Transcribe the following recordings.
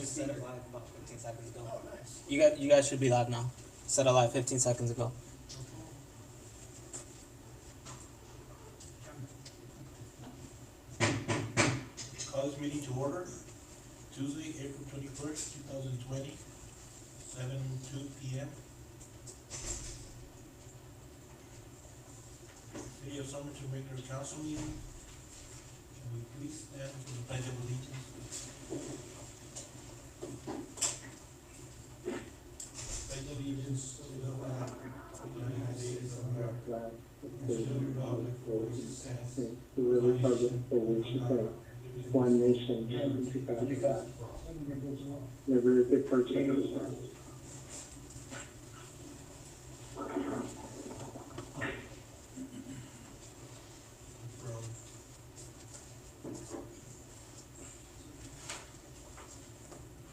just set it live about 15 seconds ago. Oh, nice. You guys should be live now. Set it live 15 seconds ago. Call this meeting to order. Tuesday, April 21st, 2020, 7:02 p.m. City of Somerton Regular Council Meeting. Can we please stand for the Pledge of Allegiance? Pledge allegiance to the flag of the United States of America, and to the republic for which it stands, to the republic for which it stands, one nation, under God, indivisible, for justice.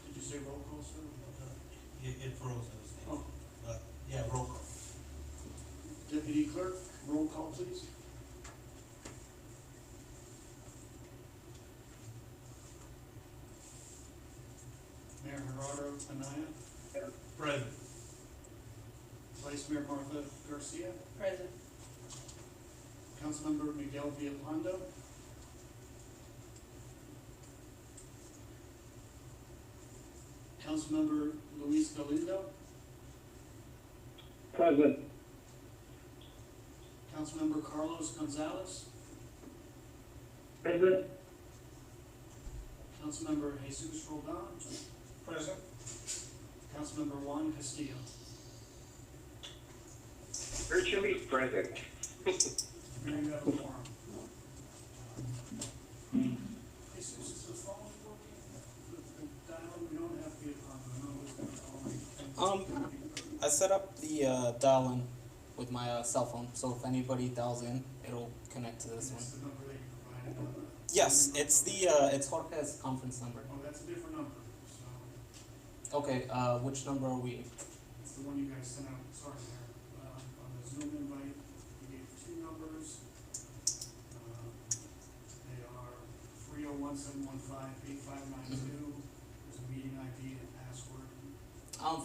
Did you say roll call, sir? It froze. Oh. Yeah, roll call. Deputy Clerk, roll call please. Mayor Gerardo Anaya, Present. Vice Mayor Martha Garcia, Present. Councilmember Miguel Villalpando, Councilmember Luis Galindo, Present. Councilmember Carlos Gonzalez, Present. Councilmember Jesus Roldan, Present. Councilmember Juan Castillo. Virtually present. There you have a forum. Jesus, is the phone working? The dial, we don't have to get on, I know who's gonna call me. I set up the dial-in with my cell phone, so if anybody dials in, it'll connect to this one. That's the number that you provided on the. Yes, it's it's Jorge's conference number. Oh, that's a different number, so Okay, which number are we? it's the one you guys sent out, sorry, there. On the Zoom invite, you gave two numbers. They are 301-715-8592. There's a meeting ID and password.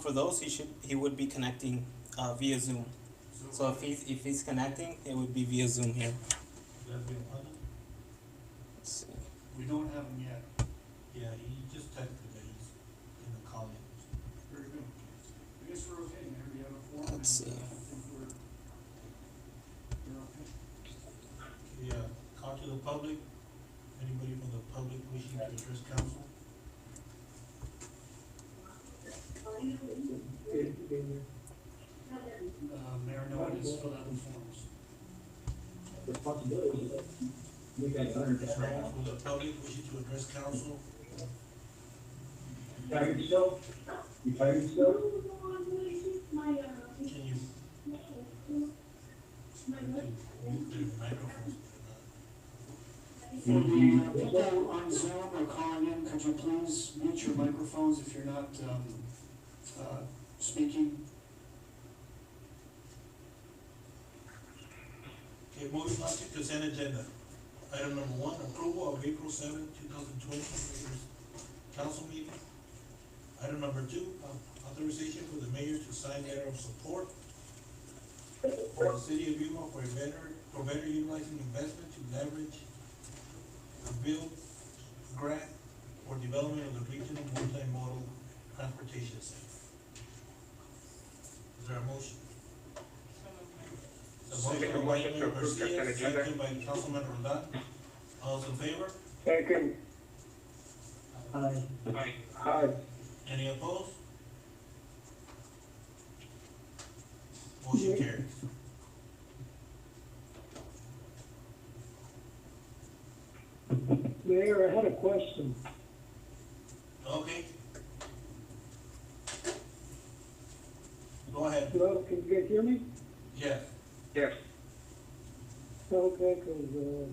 For those, he would be connecting via Zoom. So if he's connecting, it would be via Zoom here. That's been on. Let's see. We don't have them yet. Yeah, he just texted that he's in the call-in. Very good. I guess we're okay, Mayor, we have a forum. Let's see. I think we're okay. Yeah, call to the public. Anybody from the public wishing to address council? Mayor, no one has filled out the forms. There's no one from the public wishing to address council. Tired yourself? You tired yourself? Can you mute their microphones? For the people on Zoom or calling in, could you please mute your microphones if you're not speaking? Okay, moving on to consent agenda. Item number 1, approval of April 7, 2020 council meeting. Item number 2, authorization for the mayor to sign letter of support for the city of Yuma for better utilizing investment to leverage the build grant for development of the regional multimodal transportation center. Is there a motion? A motion by Mayor Garcia, second by Councilman Roldan. All those in favor? Second. Aye. Aye. Any opposed? Motion carries. Mayor, I had a question. Okay. Go ahead. Hello, can you guys hear me? Yes. Yes. Okay, because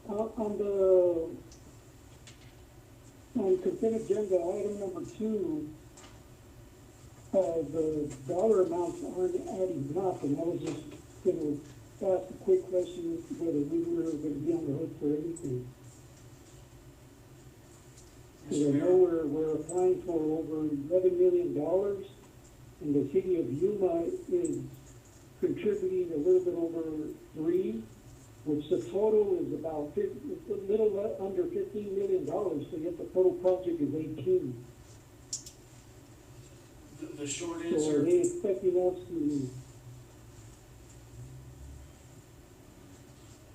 on consent agenda, item number 2, the dollar amounts aren't adding up, and I was just going to ask a quick question whether we were going to be on the hook for anything. Because I know we're applying for over $11 million, and the city of Yuma is contributing a little bit over 3, which the total is about it's a little under $15 million, so yet the total project is 18. The short So answer. are they expecting us to?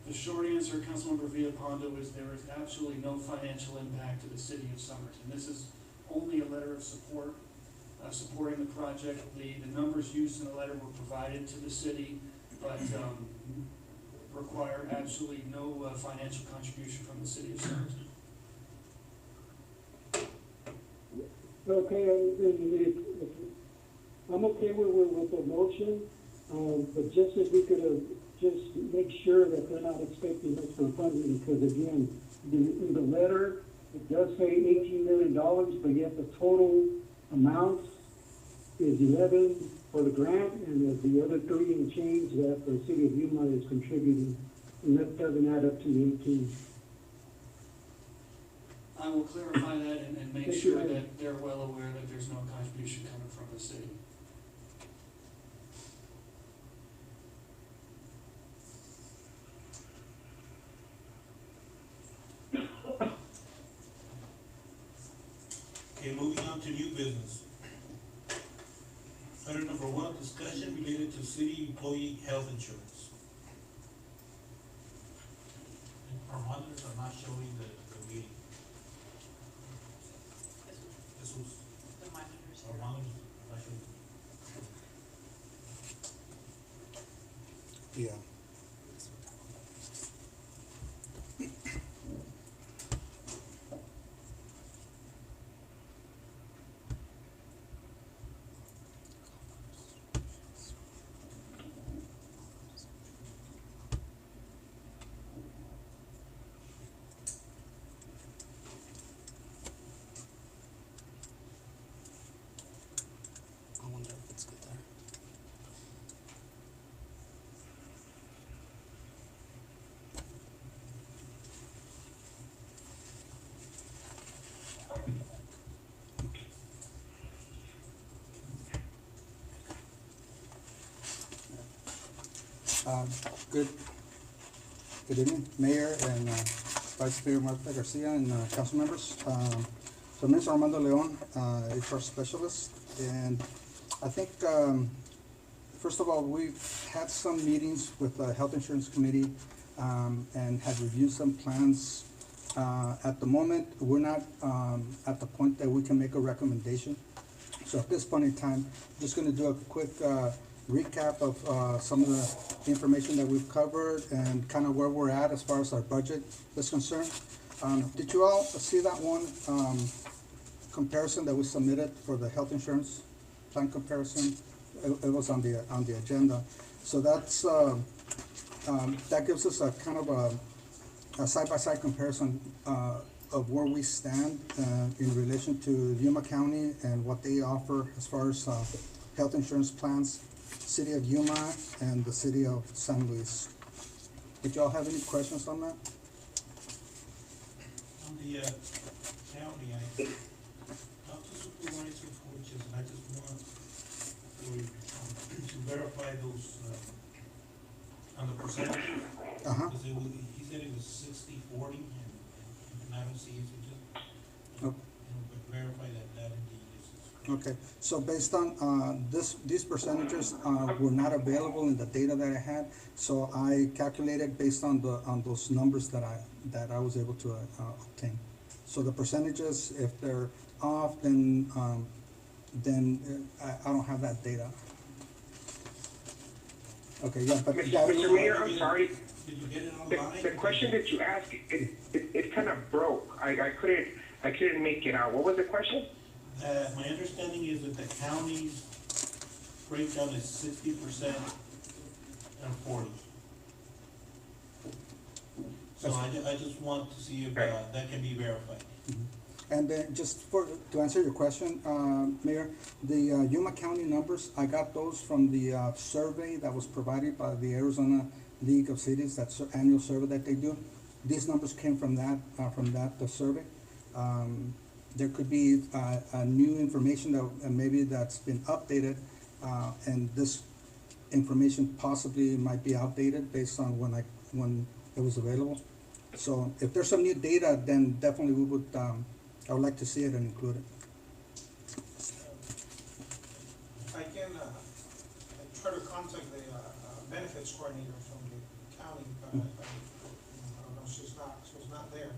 The short answer, Councilmember Villapando, is there is absolutely no financial impact to the city of Somerton. This is only a letter of support, supporting the project. The numbers used in the letter were provided to the city, but require absolutely no financial contribution from the city of Somerton. Okay, I'm okay with the motion, but just if we could just make sure that they're not expecting us for funding, because again, in the letter, it does say $18 million, but yet the total amount is 11 for the grant, and there's the other 3 and change that the city of Yuma is contributing, and that doesn't add up to 18. I will clarify that and make sure that they're well aware that there's no contribution coming from the city. Okay, moving on to new business. Item number 1, discussion related to city employee health insurance. And our monitors are not showing the meeting. This was, The monitors. our monitors are not showing. Yeah. I wonder if it's good there. Good evening, Mayor and Vice Mayor Martha Garcia and council members. So Ms. Armando Leon, HR specialist, and I think first of all, we've had some meetings with the Health Insurance Committee and have reviewed some plans. At the moment, we're not at the point that we can make a recommendation. So at this point in time, just going to do a quick recap of some of the information that we've covered and kind of where we're at as far as our budget is concerned. Did you all see that one comparison that we submitted for the health insurance plan comparison? It was on the agenda. So that's that gives us a kind of a side-by-side comparison of where we stand in relation to Yuma County and what they offer as far as health insurance plans, City of Yuma and the City of San Luis. Did y'all have any questions on that? On the county, I'm the supervisor coaches, and I just want to verify those on the percentage. Because he said it was 60-40, and I don't see it, so just verify that indeed is. Okay, so based on these percentages were not available in the data that I had, so I calculated based on those numbers that I was able to obtain. So the percentages, if they're off, then I don't have that data. Okay, yeah, but Mr. Mayor, I'm sorry. Did you get it online? The question that you asked, it kind of broke. I couldn't make it out. What was the question? My understanding is that the county's breakdown is 60% and 40. So I just want to see if that can be verified. And then just to answer your question, Mayor, the Yuma County numbers, I got those from the survey that was provided by the Arizona League of Cities, that's the annual survey that they do. These numbers came from that survey. there could be a new information that maybe that's been updated, and this information possibly might be outdated based on when it was available. So if there's some new data, then definitely we would, I would like to see it and include it. I can, try to contact the, benefits coordinator from the county, but I don't know, she's not there.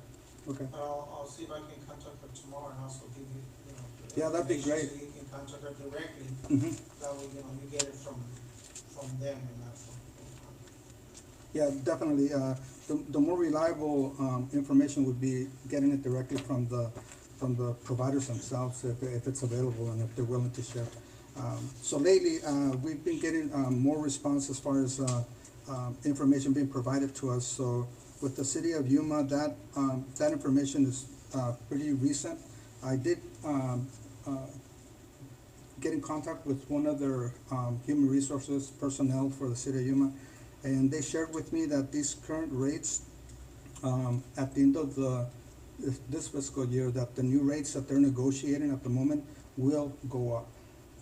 Okay. But I'll see if I can contact her tomorrow and also give you, the Yeah, that'd be information great. So you can contact her directly, Mm-hmm. that way, you get it from them and not from. Yeah, definitely. The more reliable information would be getting it directly from the providers themselves, if it's available and if they're willing to share. So lately, we've been getting more response as far as information being provided to us. So with the city of Yuma, that information is pretty recent. I did get in contact with one of their human resources personnel for the city of Yuma, and they shared with me that these current rates at the end of this fiscal year, that the new rates that they're negotiating at the moment will go up.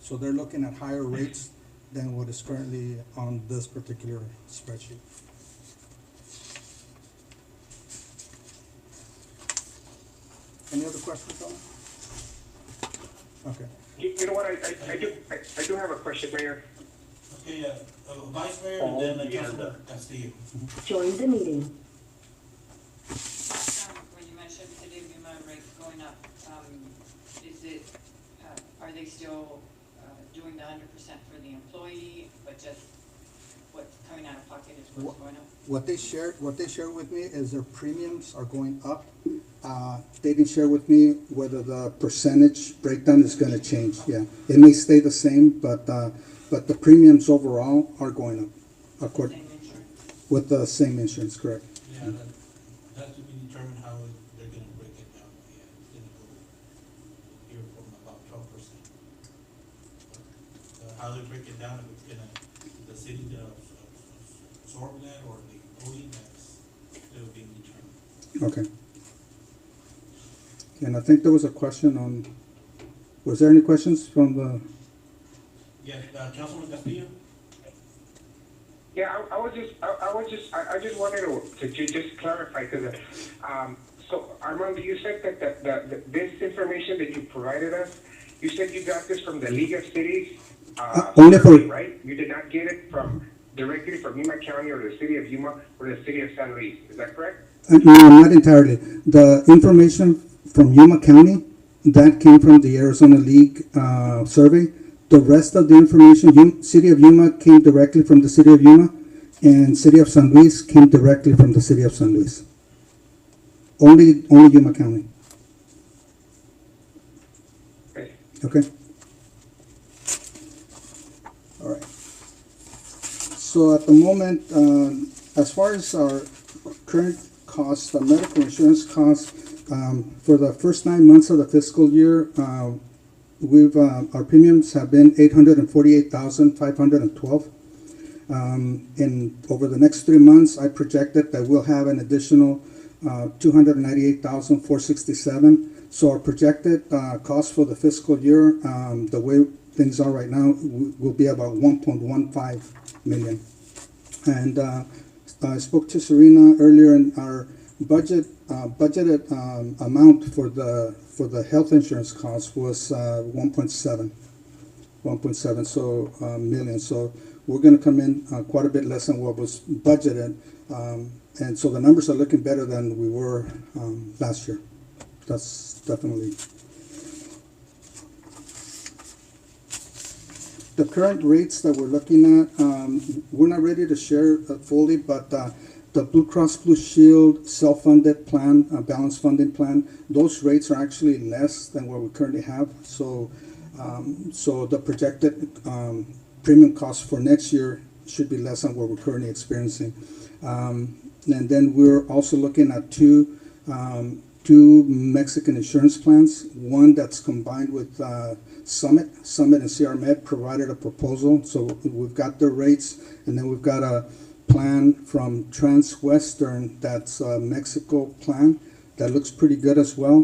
So they're looking at higher rates than what is currently on this particular spreadsheet. Any other questions on it? Okay. You know what, I do have a question, Mayor. Okay, Vice Mayor and then Councilman Castillo. Join the meeting. When you mentioned city of Yuma rates going up, is it, are they still doing the 100% for the employee, but just what's coming out of pocket is what's going up? What they shared with me is their premiums are going up. They didn't share with me whether the percentage breakdown is going to change. Yeah, it may stay the same, but the premiums overall are going up. According Same insurance? with the same insurance, correct? Yeah, that's to be determined how they're gonna break it down. Yeah, it's gonna go here from about 12%. How they break it down, if it's gonna, the city gonna absorb that or the employee, that's still being determined. Okay. And I think there was a question on. Was there any questions from the? Yes, Councilman Castillo? Yeah, I just wanted to just clarify, because, so Armando, you said that this information that you provided us, you said you got this from the League of Cities, Only for- right? You did not get it directly from Yuma County or the city of Yuma or the city of San Luis, is that correct? No, not entirely. The information from Yuma County, that came from the Arizona League survey. The rest of the information, City of Yuma came directly from the City of Yuma, and City of San Luis came directly from the City of San Luis. Only Yuma County. Okay. Okay. All right. So at the moment, as far as our current costs, the medical insurance costs, for the first 9 months of the fiscal year, our premiums have been $848,512. And over the next 3 months, I projected that we'll have an additional $298,467. So our projected cost for the fiscal year, the way things are right now, will be about $1.15 million. And I spoke to Serena earlier, and our budgeted amount for the health insurance cost was 1.7 million. So we're going to come in quite a bit less than what was budgeted, and so the numbers are looking better than we were last year. That's definitely. The current rates that we're looking at, we're not ready to share fully, but the Blue Cross Blue Shield self-funded plan, balanced funding plan, those rates are actually less than what we currently have. So the projected premium cost for next year should be less than what we're currently experiencing. And then we're also looking at two Mexican insurance plans. One that's combined with Summit and CR Med provided a proposal. So we've got the rates, and then we've got a plan from Transwestern that's a Mexico plan that looks pretty good as well.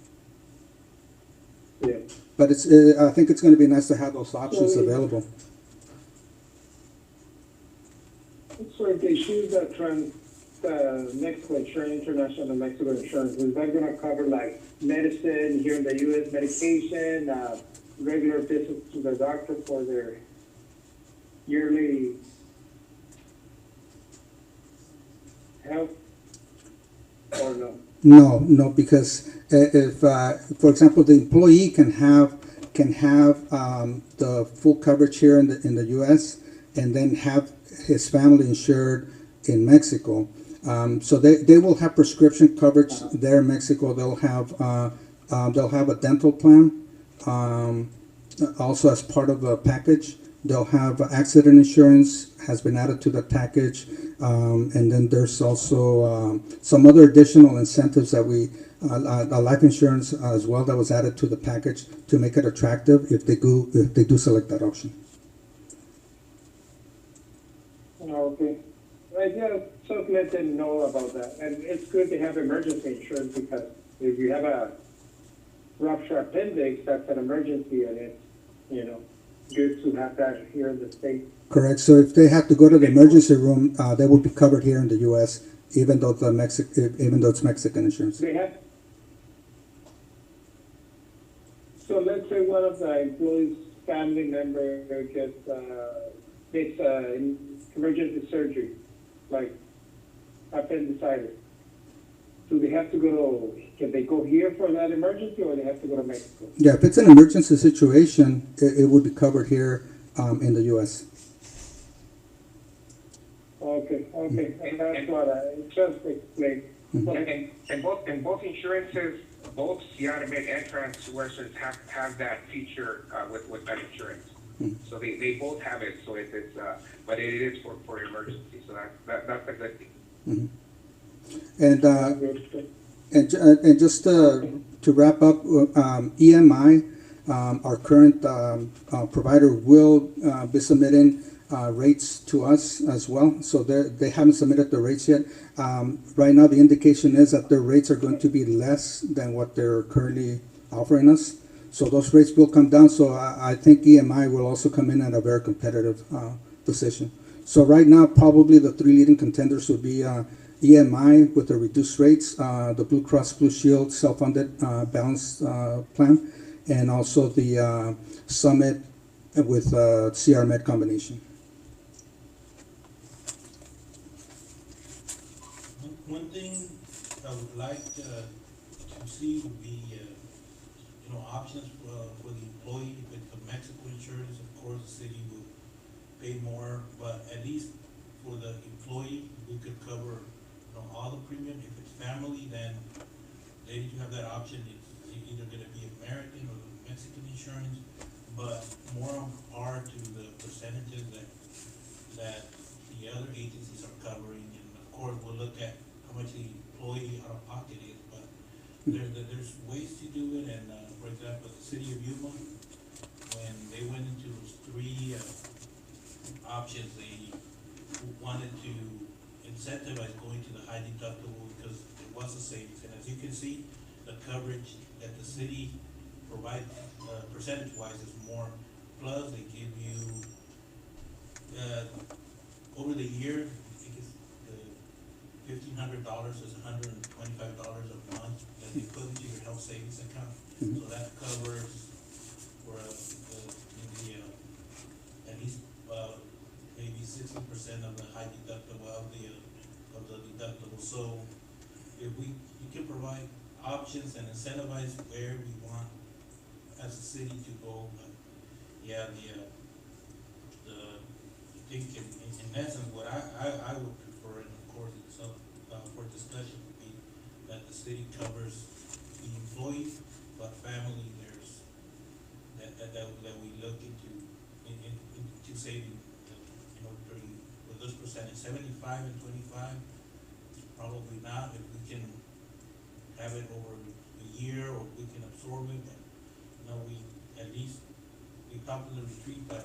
but it's, I think it's gonna be nice to have those options available. So if they choose that Mexico insurance, international Mexico insurance, is that gonna cover like medicine here in the US, medication, regular visits to the doctor for their yearly health, or no? No, because if, for example, the employee can have the full coverage here in the U.S. and then have his family insured in Mexico. So they will have prescription coverage there in Mexico. They'll have a dental plan also as part of the package. They'll have accident insurance has been added to the package, and then there's also some other additional incentives that a life insurance as well that was added to the package to make it attractive if they do select that option. Okay. I just let them know about that. And it's good to have emergency insurance because if you have a rupture appendix, that's an emergency, and it's, good to have that here in the States. Correct. So if they have to go to the emergency room, they will be covered here in the U.S. even though it's Mexican insurance. They have. So let's say one of the employees' family member gets emergency surgery, like appendicitis. Do they have to can they go here for that emergency, or they have to go to Mexico? Yeah, if it's an emergency situation, it would be covered here in the U.S. Okay. And that's what I just explained. Mm-hmm. And both insurances, both CRMED and TransUnion have that feature with that insurance. Mm-hmm. So they both have it. So it's but it is for emergency. So that's a good thing. Mm-hmm. And just to wrap up, EMI, our current provider, will be submitting rates to us as well. So they haven't submitted the rates yet. Right now, the indication is that their rates are going to be less than what they're currently offering us. So those rates will come down. So I think EMI will also come in at a very competitive position. So right now, probably the three leading contenders would be EMI with the reduced rates, the Blue Cross Blue Shield self-funded balance plan, and also the Summit with CRMED combination. One thing I would like to see would be, options for the employee. If it's a Mexico insurance, of course, the city will pay more, but at least for the employee, we could cover all the premium. If it's family, then they do have that option. It's either going to be American or Mexican insurance, but more are to the percentages that the other agencies are covering. And of course, we'll look at how much the employee out of pocket is, but there's ways to do it. And for example, the city of Yuma, when they went into those three options, they wanted to incentivize going to the high deductible because it was a savings. And as you can see, the coverage that the city provides percentage-wise is more. Plus, they give you over the year, I think it's $1,500 is $125 a month that they put into your health savings account. Mm-hmm. So that covers for at least maybe 60% of the high deductible of the deductible. So if we can provide options and incentivize where we want as a city to go, but yeah, I think in essence what I would prefer, and of course it's up for discussion, would be that the city covers the employee, but family there's that we look into saving during with this percentage 75 and 25. Probably not. If we can have it over a year, or we can absorb it, but we at least we talked in the retreat that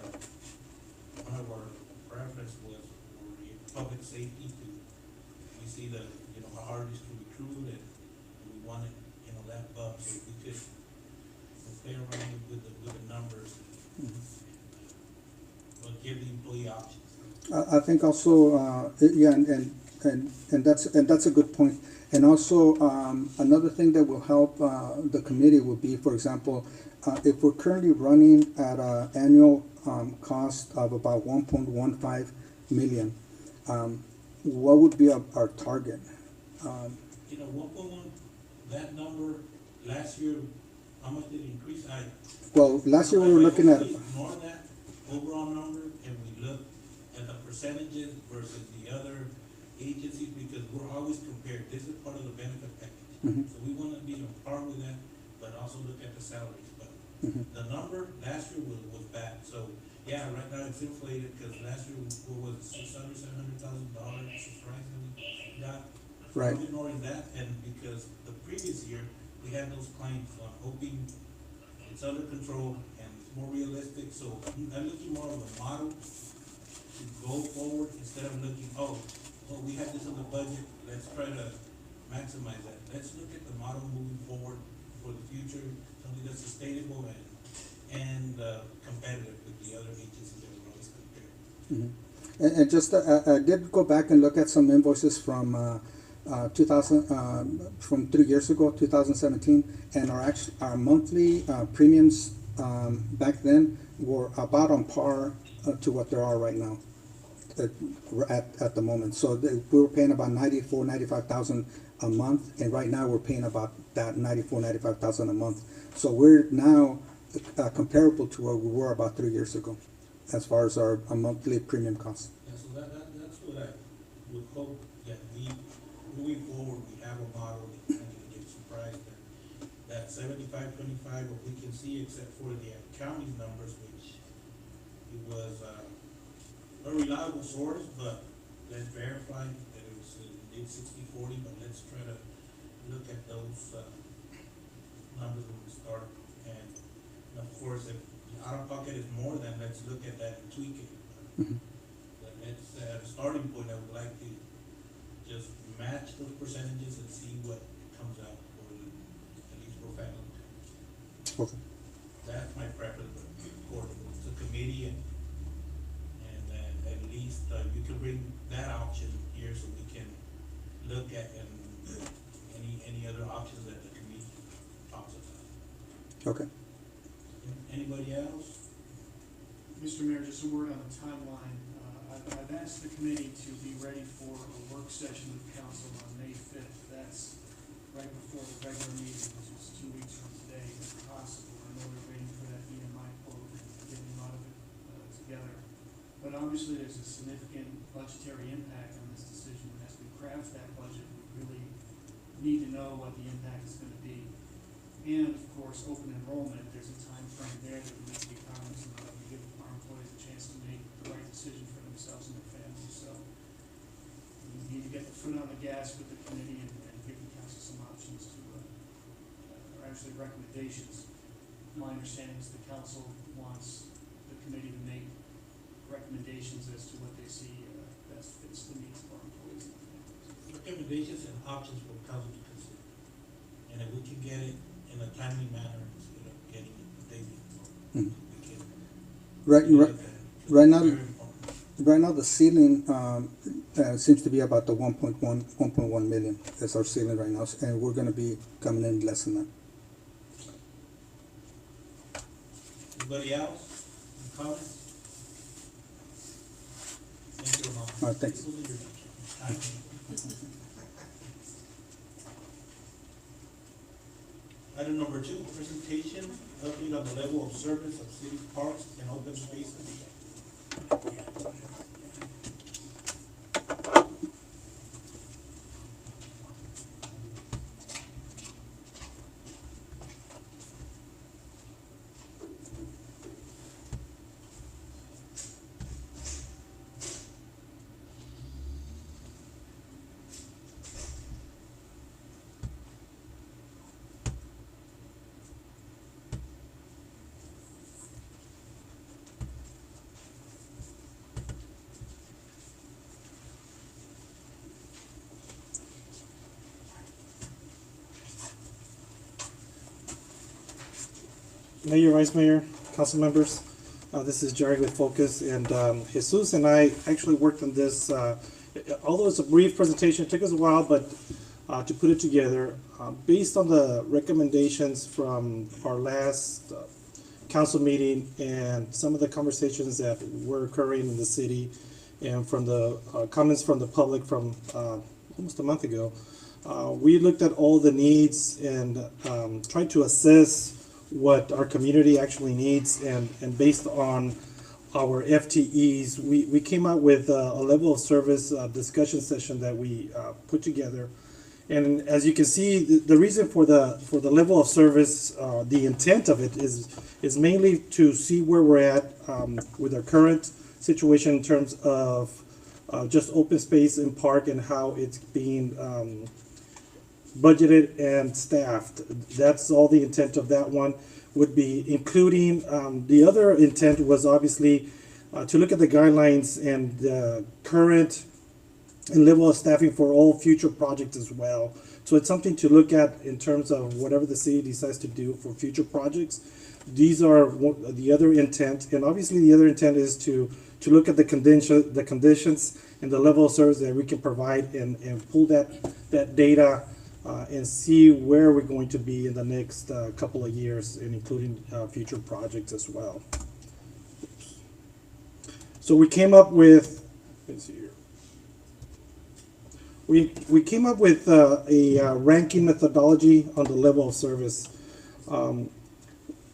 one of our preference was for public safety. We see that how hard it is to recruit, and we wanted that bump. So if we could play around with the numbers but give the employee options. I think also, yeah, and that's a good point. And also, another thing that will help the committee would be, for example, if we're currently running at an annual cost of about 1.15 million, what would be our target? You know, 1.1, that number, last year, how much did it increase? Well, last year we were looking at, Ignore that overall number, and we look at the percentages versus the other agencies, because we're always compared, this is part of the benefit package. Mhm. So we wanna be on par with that, but also look at the salaries, but Mhm. the number last year was bad, so, yeah, right now it's inflated, cause last year, what was it, $700,000 surprise that we got? Right. I'm ignoring that, and because the previous year, we had those claims, so I'm hoping it's under control and it's more realistic, so I'm looking more of a model to go forward instead of looking, oh, we had this in the budget, let's try to maximize that. Let's look at the model moving forward for the future, something that's sustainable and competitive with the other agencies that we're always compared. Mhm. And just, I did go back and look at some invoices from 2000, from 3 years ago, 2017, and our monthly premiums back then were about on par to what there are right now at the moment. So we were paying about 95,000 a month, and right now we're paying about that 95,000 a month. So we're now comparable to where we were about 3 years ago, as far as our monthly premium cost. Yeah, so that's what I would hope, that we, moving forward, we have a model that we're not gonna get surprised that 75-25, what we can see, except for the county numbers, which it was a reliable source, but let's verify that it was indeed 60-40, but let's try to look at those numbers when we start. And of course, if out of pocket is more, then let's look at that and tweak it. Mhm. But let's, at a starting point, I would like to just match those percentages and see what comes out, or at least for family. Okay. That's my preference, but of course, it's a committee, and at least you can bring that option here so we can look at any other options that the committee talks about. Okay. Anybody else? Mr. Mayor, just a word on the timeline. I've asked the committee to be ready for a work session with council on May 5th. That's right before the regular meeting, which is 2 weeks from today, if possible. I know they're waiting for that EMI quote and getting a lot of it together. But obviously, there's a significant budgetary impact on this decision. As we craft that budget, we really need to know what the impact is going to be. And of course, open enrollment, there's a time frame there that we need to be cognizant of and give our employees a chance to make the right decision for themselves and their families. So we need to get the foot on the gas with the committee and give the council some options to, or actually recommendations. My understanding is the council wants the committee to make recommendations as to what they see best fits the needs of our employees and their families. Recommendations and options for council to consider. And if we can get it in a timely manner instead of getting it the day before. Mhm. We can Right, do right, that. right now, Very important. right now the ceiling seems to be about the 1.1 million. That's our ceiling right now, and we're going to be coming in less than that. Anybody else? Any comments? Thank you, Ramon. All right, thanks. Item number 2, presentation, update on the level of service of city parks and open spaces. Mayor, Vice Mayor, council members. This is Jerry with Focus, and Jesus and I actually worked on this. Although it's a brief presentation, it took us a while, but to put it together, based on the recommendations from our last council meeting and some of the conversations that were occurring in the city, and from the comments from the public from almost a month ago, we looked at all the needs and tried to assess what our community actually needs, and based on our FTEs, we came out with a level of service discussion session that we put together. And as you can see, the reason for the level of service, the intent of it is mainly to see where we're at with our current situation in terms of just open space and park and how it's being budgeted and staffed. That's all the intent of that one would be, including the other intent was obviously to look at the guidelines and the current and level of staffing for all future projects as well. So it's something to look at in terms of whatever the city decides to do for future projects. These are the other intent, and obviously the other intent is to look at the conditions and the level of service that we can provide, and pull that data and see where we're going to be in the next couple of years, and including future projects as well. So we came up with, let's see here. We came up with a ranking methodology on the level of service.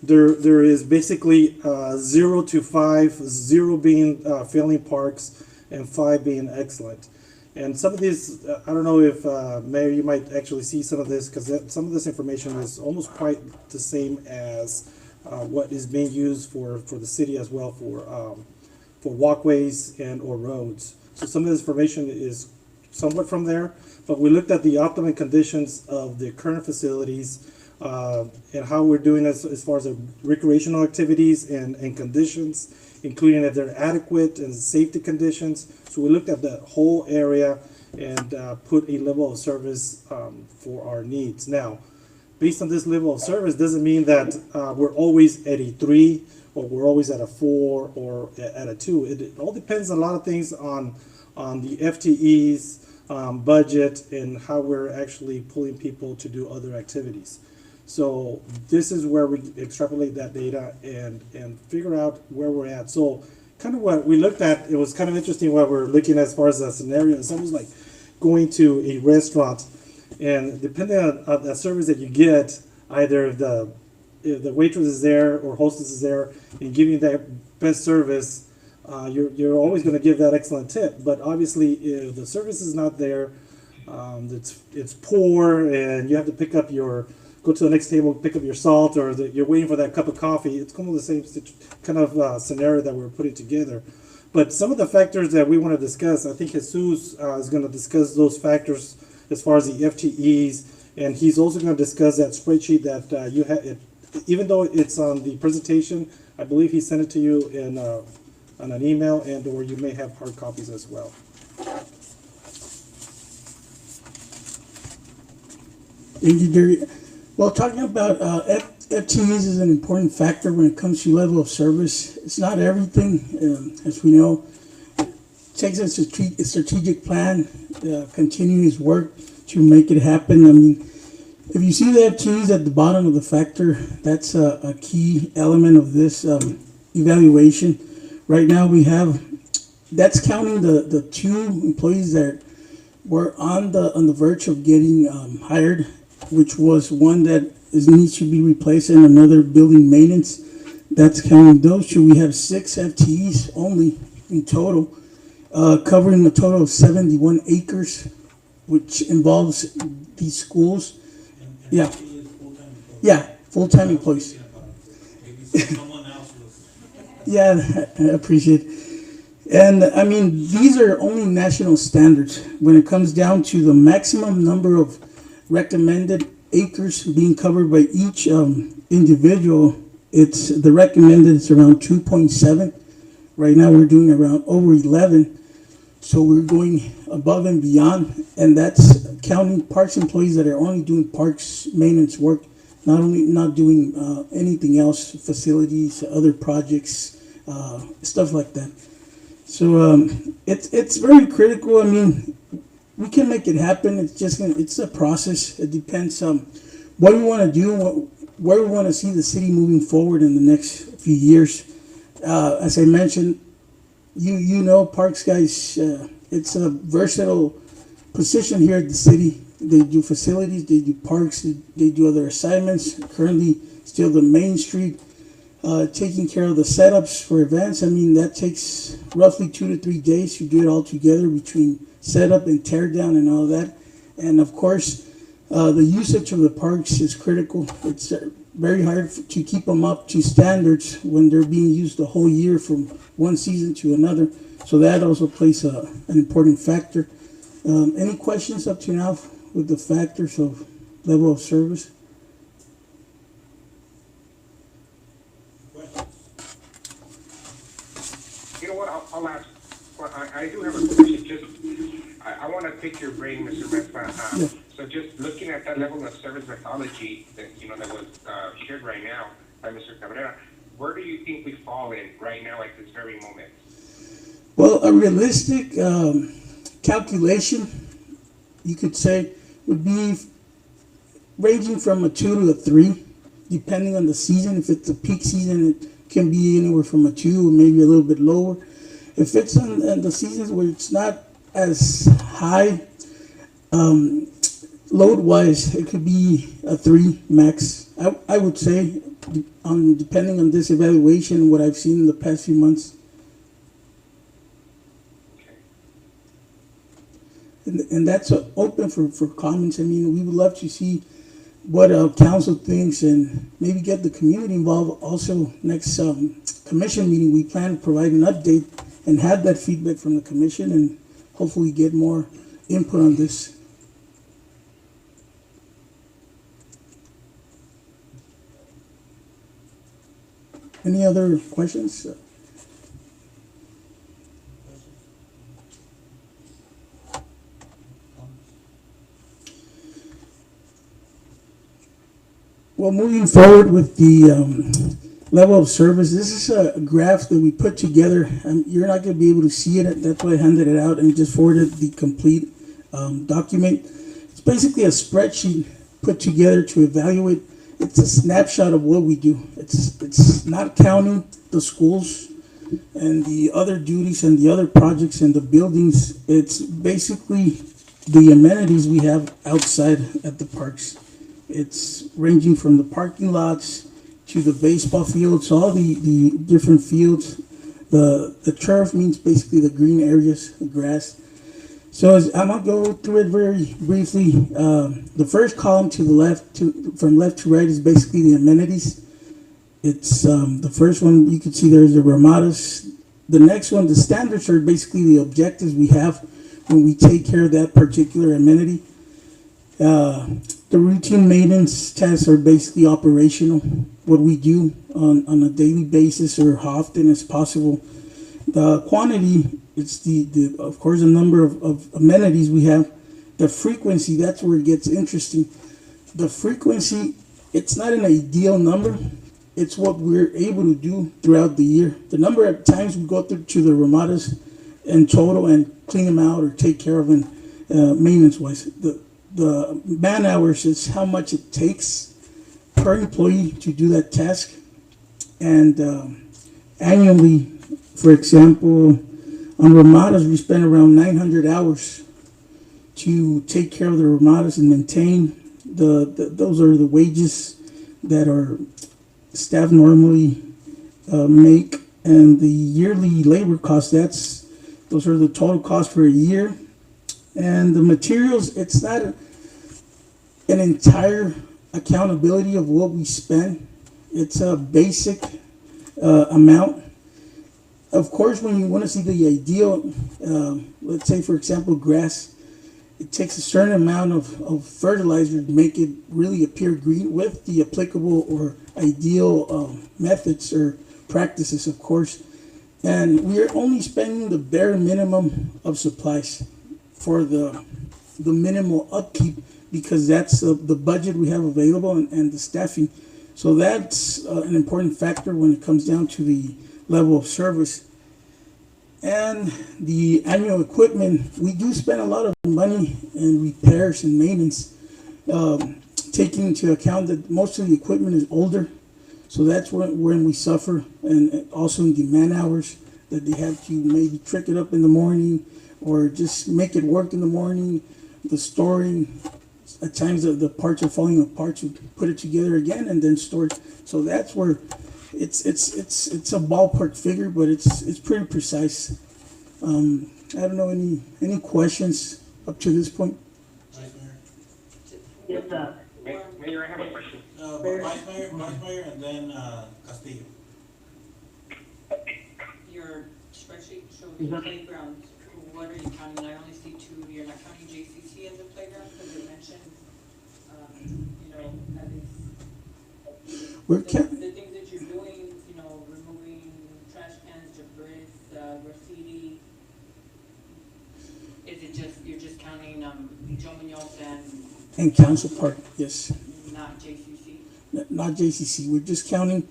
There is basically 0 to 5, 0 being failing parks, and 5 being excellent. And some of these, I don't know if Mayor, you might actually see some of this, because some of this information is almost quite the same as what is being used for the city as well, for walkways and or roads. So some of this information is somewhat from there, but we looked at the optimum conditions of the current facilities and how we're doing as far as the recreational activities and conditions, including if they're adequate and safety conditions. So we looked at the whole area and put a level of service for our needs. Now, based on this level of service doesn't mean that we're always at a 3 or we're always at a 4 or at a 2. It all depends on a lot of things on the FTEs, budget, and how we're actually pulling people to do other activities. So this is where we extrapolate that data and figure out where we're at. So kind of what we looked at, it was kind of interesting what we're looking at as far as a scenario. It's almost like going to a restaurant, and depending on the service that you get, either if the waitress is there or hostess is there and giving you that best service, you're always going to give that excellent tip. But obviously, if the service is not there, it's poor, and you have to go to the next table, pick up your salt, or you're waiting for that cup of coffee. It's kind of the same kind of scenario that we're putting together. But some of the factors that we want to discuss, I think Jesus is going to discuss those factors as far as the FTEs, and he's also going to discuss that spreadsheet that you have. Even though it's on the presentation, I believe he sent it to you in on an email, and or you may have hard copies as well. Thank you, Gary. Well, talking about FTEs is an important factor when it comes to level of service. It's not everything, as we know. It takes a strategic plan, continuous work to make it happen. I mean, if you see the FTEs at the bottom of the factor, that's a key element of this evaluation. Right now we have, that's counting the 2 employees that were on the verge of getting hired, which was one that needs to be replaced and another building maintenance. That's counting those 2. We have 6 FTEs only in total, covering a total of 71 acres, which involves these schools. Yeah. Yeah, full-time employees. Yeah, I appreciate it. And I mean, these are only national standards. When it comes down to the maximum number of recommended acres being covered by each individual, it's the recommended is around 2.7. Right now we're doing around over 11. So we're going above and beyond, and that's counting parks employees that are only doing parks maintenance work not doing anything else, facilities, other projects, stuff like that. So it's very critical. I mean, we can make it happen. It's a process. It depends on what we want to do, where we want to see the city moving forward in the next few years. As I mentioned, you know, Parks guys, it's a versatile position here at the city. They do facilities, they do parks, they do other assignments. Currently, still the Main Street, taking care of the setups for events. I mean, that takes roughly 2 to 3 days to do it all together between setup and tear down and all that. And of course, the usage of the parks is critical. It's very hard to keep them up to standards when they're being used the whole year from one season to another. So that also plays an important factor. Any questions up to now with the factors of level of service? You know what, I'll ask, well, I do have a question, just, I want to pick your brain, Mr. Mesa. Yeah. So just looking at that level of service methodology that, that was shared right now by Mr. Cabrera, where do you think we fall in right now at this very moment? Well, a realistic calculation, you could say, would be ranging from a 2 to a 3, depending on the season. If it's a peak season, it can be anywhere from a 2 or maybe a little bit lower. If it's in the seasons where it's not as high load-wise, it could be a 3 max. I would say, depending on this evaluation, what I've seen in the past few months. And that's open for comments. I mean, we would love to see what council thinks and maybe get the community involved. Also, next commission meeting, we plan to provide an update and have that feedback from the commission and hopefully get more input on this. Any other questions? Well, moving forward with the level of service, this is a graph that we put together, and you're not going to be able to see it. That's why I handed it out and just forwarded the complete document. It's basically a spreadsheet put together to evaluate. It's a snapshot of what we do. It's not counting the schools and the other duties and the other projects and the buildings. It's basically the amenities we have outside at the parks. It's ranging from the parking lots to the baseball fields, all the different fields. The turf means basically the green areas, the grass. So I'm gonna go through it very briefly. The first column to the left, from left to right, is basically the amenities. It's the first one you can see there's the ramadas. The next one, the standards, are basically the objectives we have when we take care of that particular amenity. The routine maintenance tasks are basically operational, what we do on a daily basis or how often as possible. The quantity, it's the of course the number of amenities we have. The frequency, that's where it gets interesting. The frequency, it's not an ideal number. It's what we're able to do throughout the year. The number of times we go through to the ramadas in total and clean them out or take care of them maintenance-wise. The man hours is how much it takes per employee to do that task. And annually, for example, on ramadas, we spend around 900 hours to take care of the ramadas and maintain those are the wages that our staff normally make. And the yearly labor costs, those are the total costs for a year. And the materials, it's not an entire accountability of what we spend. It's a basic amount. Of course, when you want to see the ideal, let's say, for example, grass, it takes a certain amount of fertilizer to make it really appear green with the applicable or ideal methods or practices, of course. And we are only spending the bare minimum of supplies for the minimal upkeep because that's the budget we have available and the staffing. So that's an important factor when it comes down to the level of service. And the annual equipment, we do spend a lot of money in repairs and maintenance, taking into account that most of the equipment is older. So that's when we suffer, and also in the man hours that they have to maybe trick it up in the morning or just make it work in the morning. The storing, at times the parts are falling apart, you put it together again and then store it. So that's where it's a ballpark figure, but it's pretty precise. I don't know, any questions up to this point? Vice Mayor? Yes, Mayor, I have a question. Vice Mayor, and then, Castillo. Your spreadsheet shows Is that- playgrounds. What are you counting? I only see two. You're not counting JCC as a playground because it mentioned, at least We're the things that you're doing, removing trash cans, debris, graffiti. Is it just, you're just counting, Joe Munoz and Council Park, yes. not JCC? Not JCC. We're just counting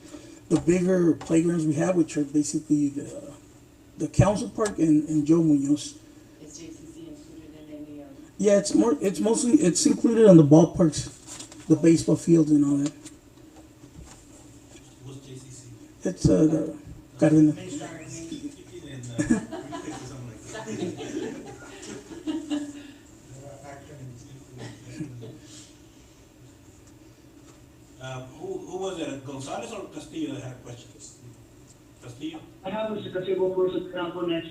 the bigger playgrounds we have, which are basically the Council Park and Joe Munoz. Is JCC included in any of? Yeah, it's included on the ballparks, the baseball fields and all that. What's JCC? It's the Cardenal. Who was it, Gonzalez or Castillo that had questions? Castillo? I have Mr. Castillo first, Council next.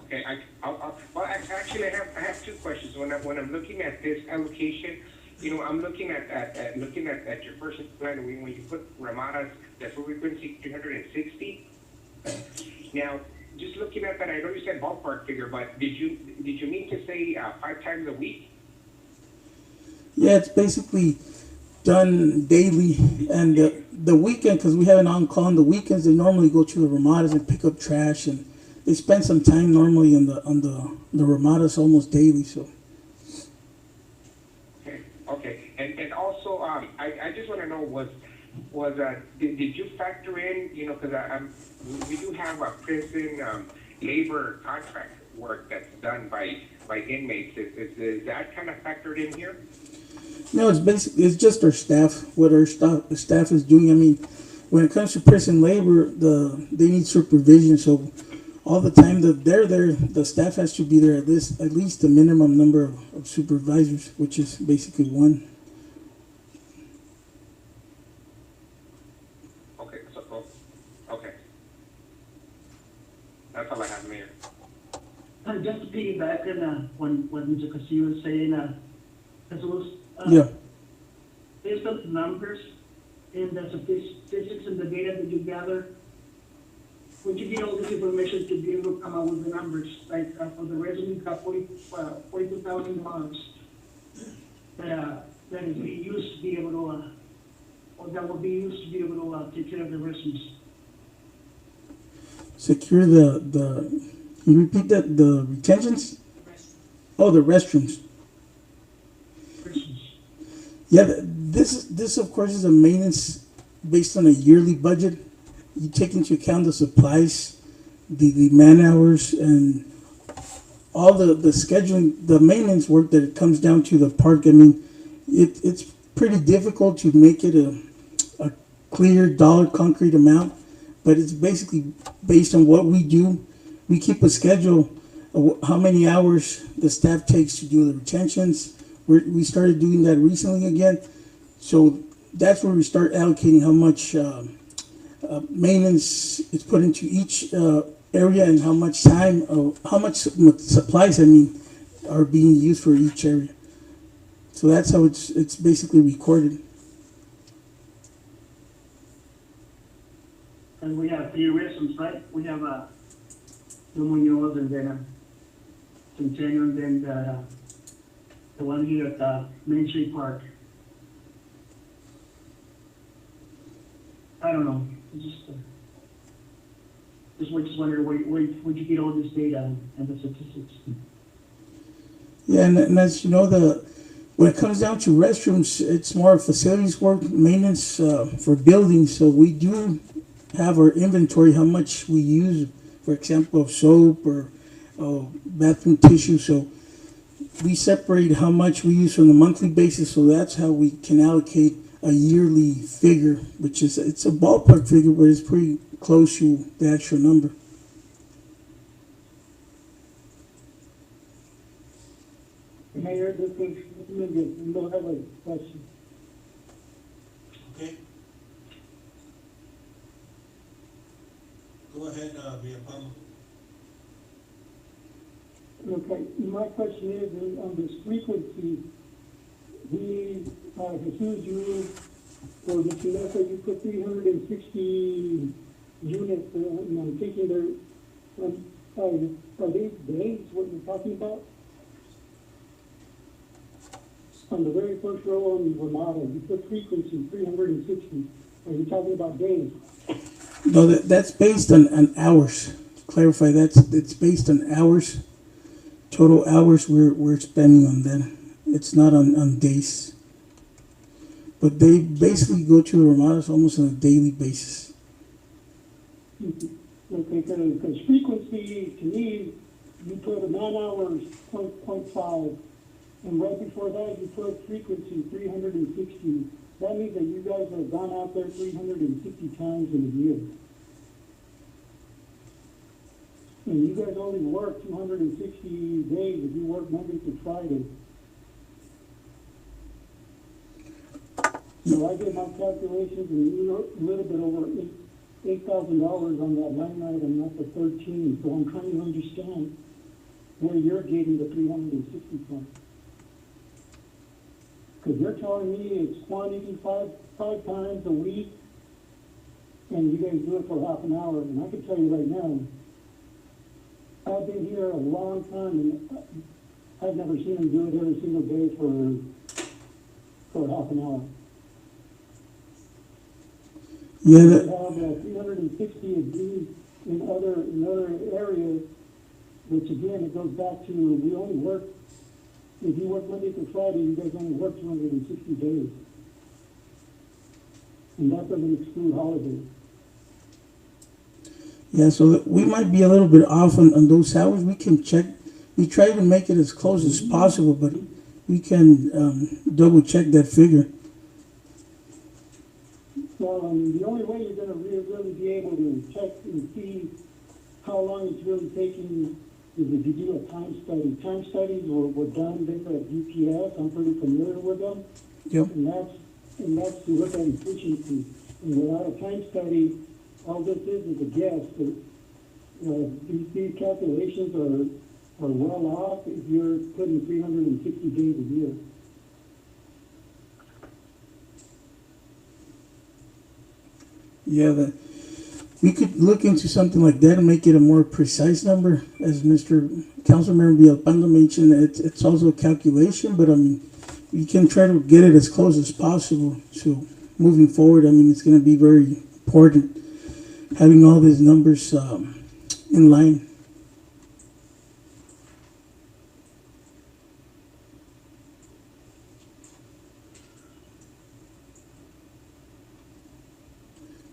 Okay, well, actually, I have two questions. When I'm looking at this allocation, I'm looking at your first plan, when you put Ramadas, that's where we're going to see 360. Now, just looking at that, I know you said ballpark figure, but did you mean to say 5 times a week? Yeah, it's basically done daily, and the weekend, because we have an on-call on the weekends, they normally go to the Ramadas and pick up trash, and they spend some time normally on the Ramadas almost daily. So. Okay, and also I just want to know did you factor in, because we do have a prison labor contract work that's done by inmates. Is that kind of factored in here? No, it's just our staff, what our staff is doing. I mean, when it comes to prison labor, they need supervision. So all the time that they're there, the staff has to be there at least the minimum number of supervisors, which is basically one. Okay. That's all I have, Mayor. Just to piggyback on what Mr. Castillo was saying, Yeah. based on the numbers and the statistics and the data that you gather, would you get all this information to be able to come out with the numbers? Like for the resume, got 42,000 dollars that is being used to be able to, or that will be used to be able to take care of the resumes. Secure you repeat that, the retentions? Oh, the restrooms. Yeah, this of course is a maintenance based on a yearly budget. You take into account the supplies, the man hours, and all the scheduling, the maintenance work that it comes down to the park. I mean, it's pretty difficult to make it a clear dollar concrete amount, but it's basically based on what we do. We keep a schedule of how many hours the staff takes to do the retentions. We started doing that recently again, so that's where we start allocating how much maintenance is put into each area and how much time, how much supplies are being used for each area. So that's how it's basically recorded. And we have 3 resumes, right? We have the Munoz and then Centennial and then the one here at Main Street Park. I don't know. Just wondering where'd you get all this data and the statistics? Yeah, and as you know, when it comes down to restrooms, it's more facilities work, maintenance for buildings. So we do have our inventory, how much we use, for example, of soap or bathroom tissue. So we separate how much we use on a monthly basis. So that's how we can allocate a yearly figure, which is, it's a ballpark figure, but it's pretty close to the actual number. Mayor, this is, we don't have a question. Okay? Go ahead, Villapando. Okay, my question is on this frequency, as soon as you, or did you know that you put 360 units, I'm thinking they're, are they days, what you're talking about? On the very first row on the model, you put frequency 360. Are you talking about days? No, that's based on hours. To clarify, it's based on hours, total hours we're spending on that. It's not on days. But they basically go to the Ramadas almost on a daily basis. Okay, because frequency, to me, you put 9 hours, 0.5, and right before that, you put frequency 360. That means that you guys have gone out there 360 times in a year. And you guys only work 260 days if you work Monday to Friday. So I did my calculations and a little bit over $8,000 on that line item, not the 13. So I'm trying to understand where you're getting the 360 from. Because you're telling me it's quantity five times a week, and you guys do it for half an hour. And I can tell you right now, I've been here a long time, and I've never seen them do it every single day for half an hour. Yeah, You have 360 of these in other areas, which again, it goes back to we only work. If you work Monday to Friday, you guys only work 260 days. And that doesn't exclude holidays. yeah, so we might be a little bit off on those hours. We can check. We try to make it as close as possible, but we can double check that figure. Well, the only way you're going to really be able to check and see how long it's really taking is if you do a time study. Time studies were done there at UPS. I'm pretty familiar with them. Yep. And that's to look at efficiency. And without a time study, all this is a guess. These calculations are well off if you're putting 360 days a year. Yeah, we could look into something like that and make it a more precise number. As Mr. Councilmember Villalpando mentioned, it's also a calculation, but I mean, we can try to get it as close as possible. So moving forward, I mean, it's going to be very important having all these numbers in line.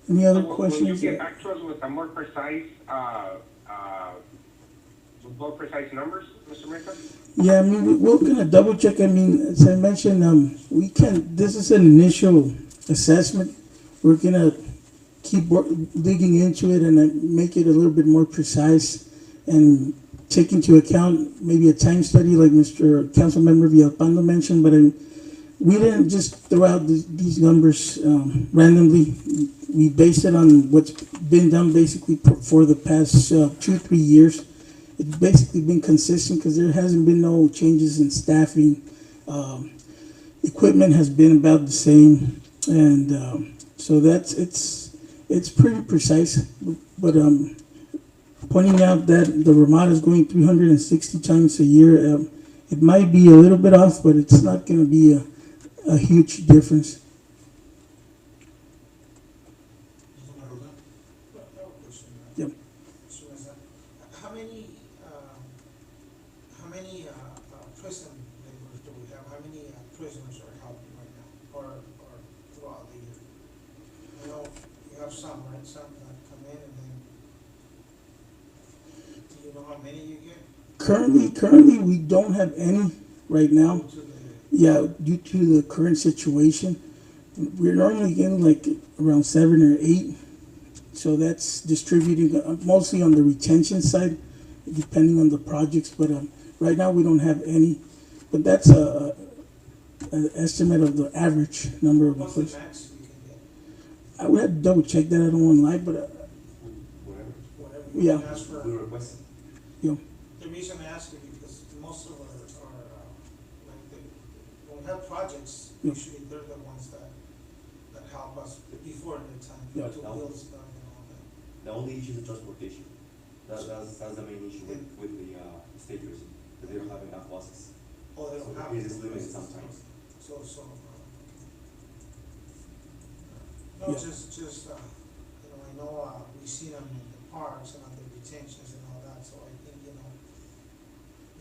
Any other questions? Will you get back to us with a more precise, numbers, Mr. Mesa? Yeah, I mean, we're gonna double check. I mean, as I mentioned, we can. This is an initial assessment. We're gonna keep digging into it and make it a little bit more precise and take into account maybe a time study like Mr. Councilmember Villalpando mentioned. But we didn't just throw out these numbers randomly. We based it on what's been done basically for the past 2-3 years. It's basically been consistent because there hasn't been no changes in staffing. Equipment has been about the same, and so it's pretty precise. But pointing out that the Ramada is going 360 times a year, it might be a little bit off, but it's not going to be a huge difference. Yep. How many prison laborers do we have how many prisoners are helping right now, or throughout the year? I know you have some, right, some that come in, and then, do you know how many you get? Currently, we don't have any right now. Due to the, Yeah, due to the current situation, we're normally getting like around 7 or 8. So that's distributing mostly on the retention side, depending on the projects. But right now we don't have any. But that's an estimate of the average number of what's the employees. max you can get? I would have to double check that. I don't want to lie, but Whatever Yeah. you can ask for. you know, The reason I ask you because most of our like when we have projects, Yeah. usually they're the ones that help us before the time Yeah. to build stuff and all that. The only issue is the transportation. That's the main issue with the state prison, that they don't have enough buses. Oh, they don't So have. it is limited sometimes. So, no, Yeah. just, you know, I know, we've seen them in the parks and on the detentions and all that, so I think,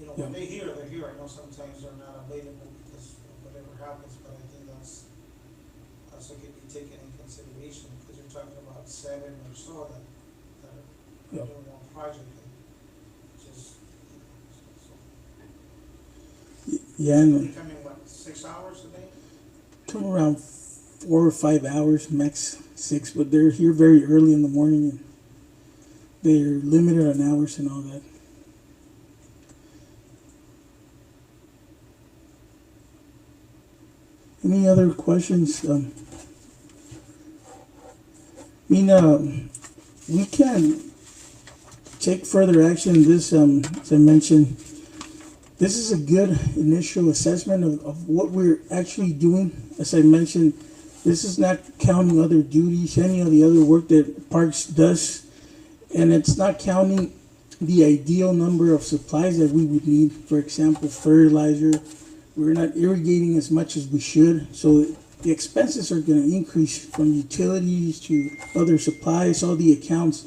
when Yeah. they're here, I know sometimes they're not available because of whatever happens, but I think that's also could be taken in consideration, because you're talking about 7 or so that are Yeah. doing one project, and just, yeah, and they come in, what, 6 hours a day? come around 4 or 5 hours, max 6. But they're here very early in the morning, and they're limited on hours and all that. Any other questions? We can take further action. This, as I mentioned, this is a good initial assessment of what we're actually doing. As I mentioned, this is not counting other duties, any of the other work that Parks does, and it's not counting the ideal number of supplies that we would need. For example, fertilizer. We're not irrigating as much as we should, so the expenses are going to increase from utilities to other supplies, all the accounts.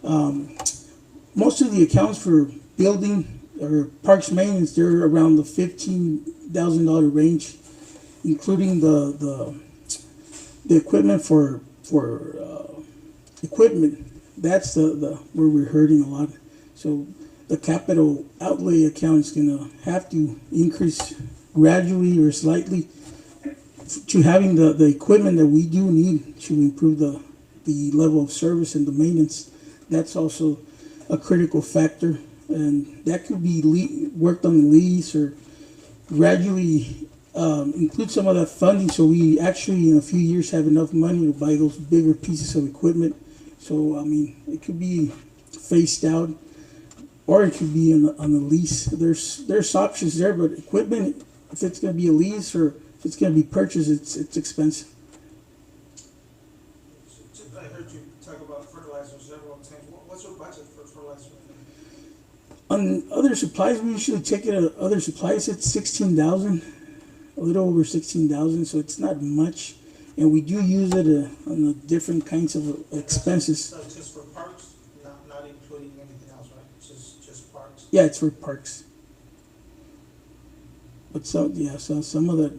Most of the accounts for building or parks maintenance, they're around the $15,000 range, including the equipment for equipment. That's the where we're hurting a lot. So the capital outlay account is going to have to increase gradually or slightly to having the equipment that we do need to improve the level of service and the maintenance. That's also a critical factor, and that could be worked on the lease or gradually include some of that funding, so we actually in a few years have enough money to buy those bigger pieces of equipment. So I mean, it could be phased out, or it could be on the lease. There's options there, but equipment, if it's going to be a lease or if it's going to be purchased, it's expensive. I heard you talk about fertilizer several times. What's your budget for fertilizer? On other supplies, we usually check it at other supplies. It's 16,000, a little over 16,000, so it's not much, and we do use it on the different kinds of expenses. So it's just for parks, not including anything else, right? Just parks. Yeah, it's for parks. But so some of that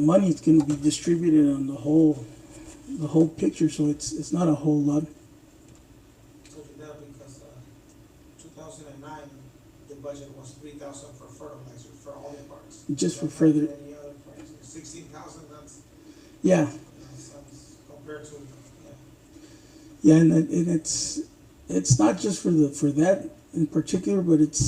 money is going to be distributed on the whole picture, so it's not a whole lot. So that because 2009 the budget was 3,000 for fertilizer for all the parks. Just for further. Any other parks, 16,000. That's Yeah, sounds compared to yeah, and it's not just for that in particular, but it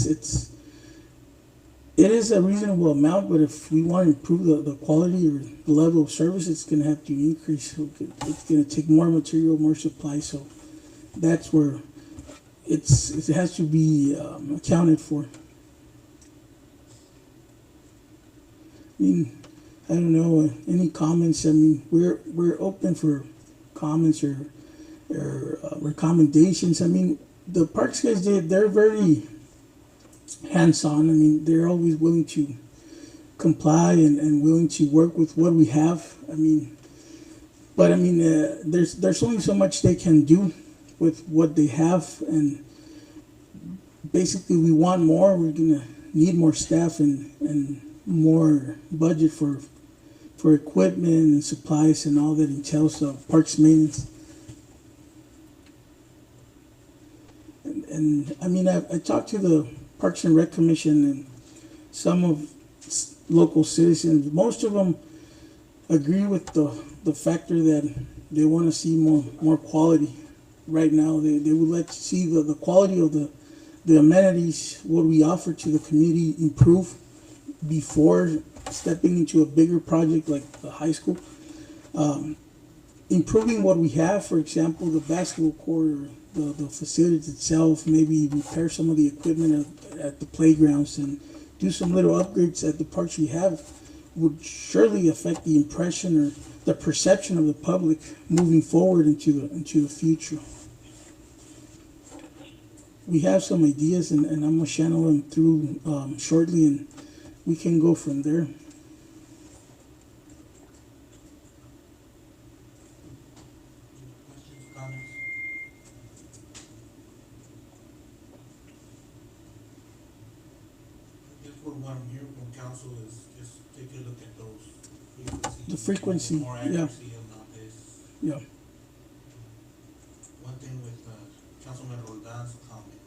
is a reasonable amount, but if we want to improve the quality or the level of service, it's going to have to increase. So it's going to take more material, more supply. So that's where it has to be accounted for. I mean, I don't know, any comments? I mean, we're open for comments or recommendations. I mean, the parks guys, they're very hands-on. I mean, they're always willing to comply and willing to work with what we have. I mean, but I mean, there's only so much they can do with what they have, and basically we want more. We're gonna need more staff, and more budget for equipment and supplies and all that entails parks maintenance. And I mean, I talked to the Parks and Rec Commission and some of local citizens. Most of them agree with the factor that they want to see more quality. Right now, they would like to see the quality of the amenities, what we offer to the community, improve before stepping into a bigger project like the high school. Improving what we have, for example, the basketball court, or the facilities itself, maybe repair some of the equipment at the playgrounds and do some little upgrades at the parks we have, would surely affect the impression or the perception of the public moving forward into the future. We have some ideas, and I'm going to channel them through shortly, and we can go from there. Questions, comments? I guess what I'm hearing from council is just take a look at those frequencies. The frequency, More yeah. accuracy on this. Yeah. One thing with Councilman Roldan's comment,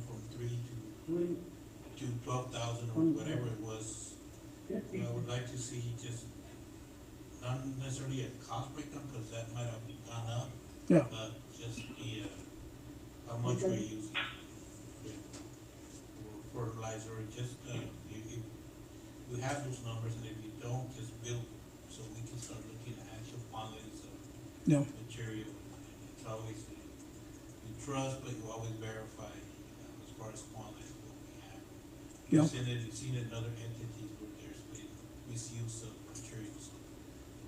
from 3 to 12,000 or whatever it was. I would like to see just, not necessarily a cost breakdown, because that might have gone up. Yeah. But just the, how much we're using. Yeah. For fertilizer, just, you have those numbers, and if you don't, just build, so we can start looking at actual quantities of Yeah. material. It's always, you trust, but you always verify, as far as quantity, what we have. Yeah. You've seen it in other entities where there's been misuse of materials.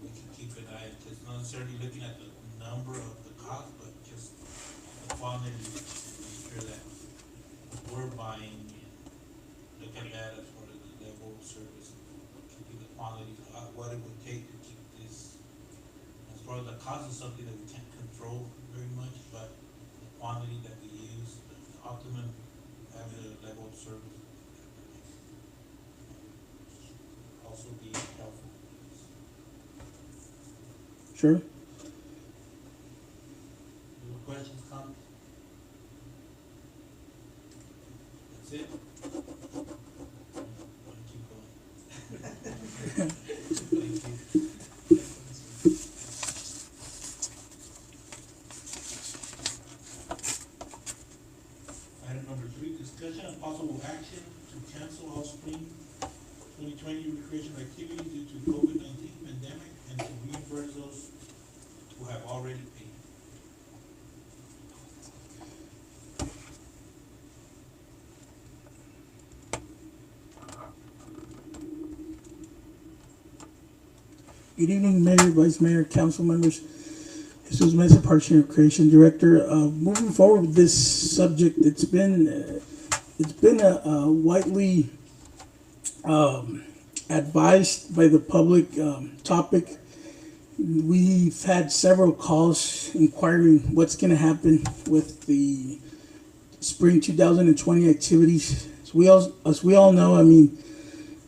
We can keep an eye, just not necessarily looking at the number of the cost, but just the quantity, to make sure that we're buying, and look at that as far as the level of service, keeping the quantity, what it would take to keep this. As far as the cost is something that we can't control very much, but the quantity that we use, the optimum, having a level of service also be helpful. Sure. Any questions, comments? That's it? Want to keep going? Thank you. Item number 3, discussion and possible action to cancel all spring 2020 recreational activities due to COVID-19 pandemic and to reimburse those who have already paid. Good evening, Mayor, Vice Mayor, council members. This is Mesa Parks and Recreation Director. Moving forward with this subject, it's been a widely advised by the public topic. We've had several calls inquiring what's going to happen with the spring 2020 activities. As we all know, I mean,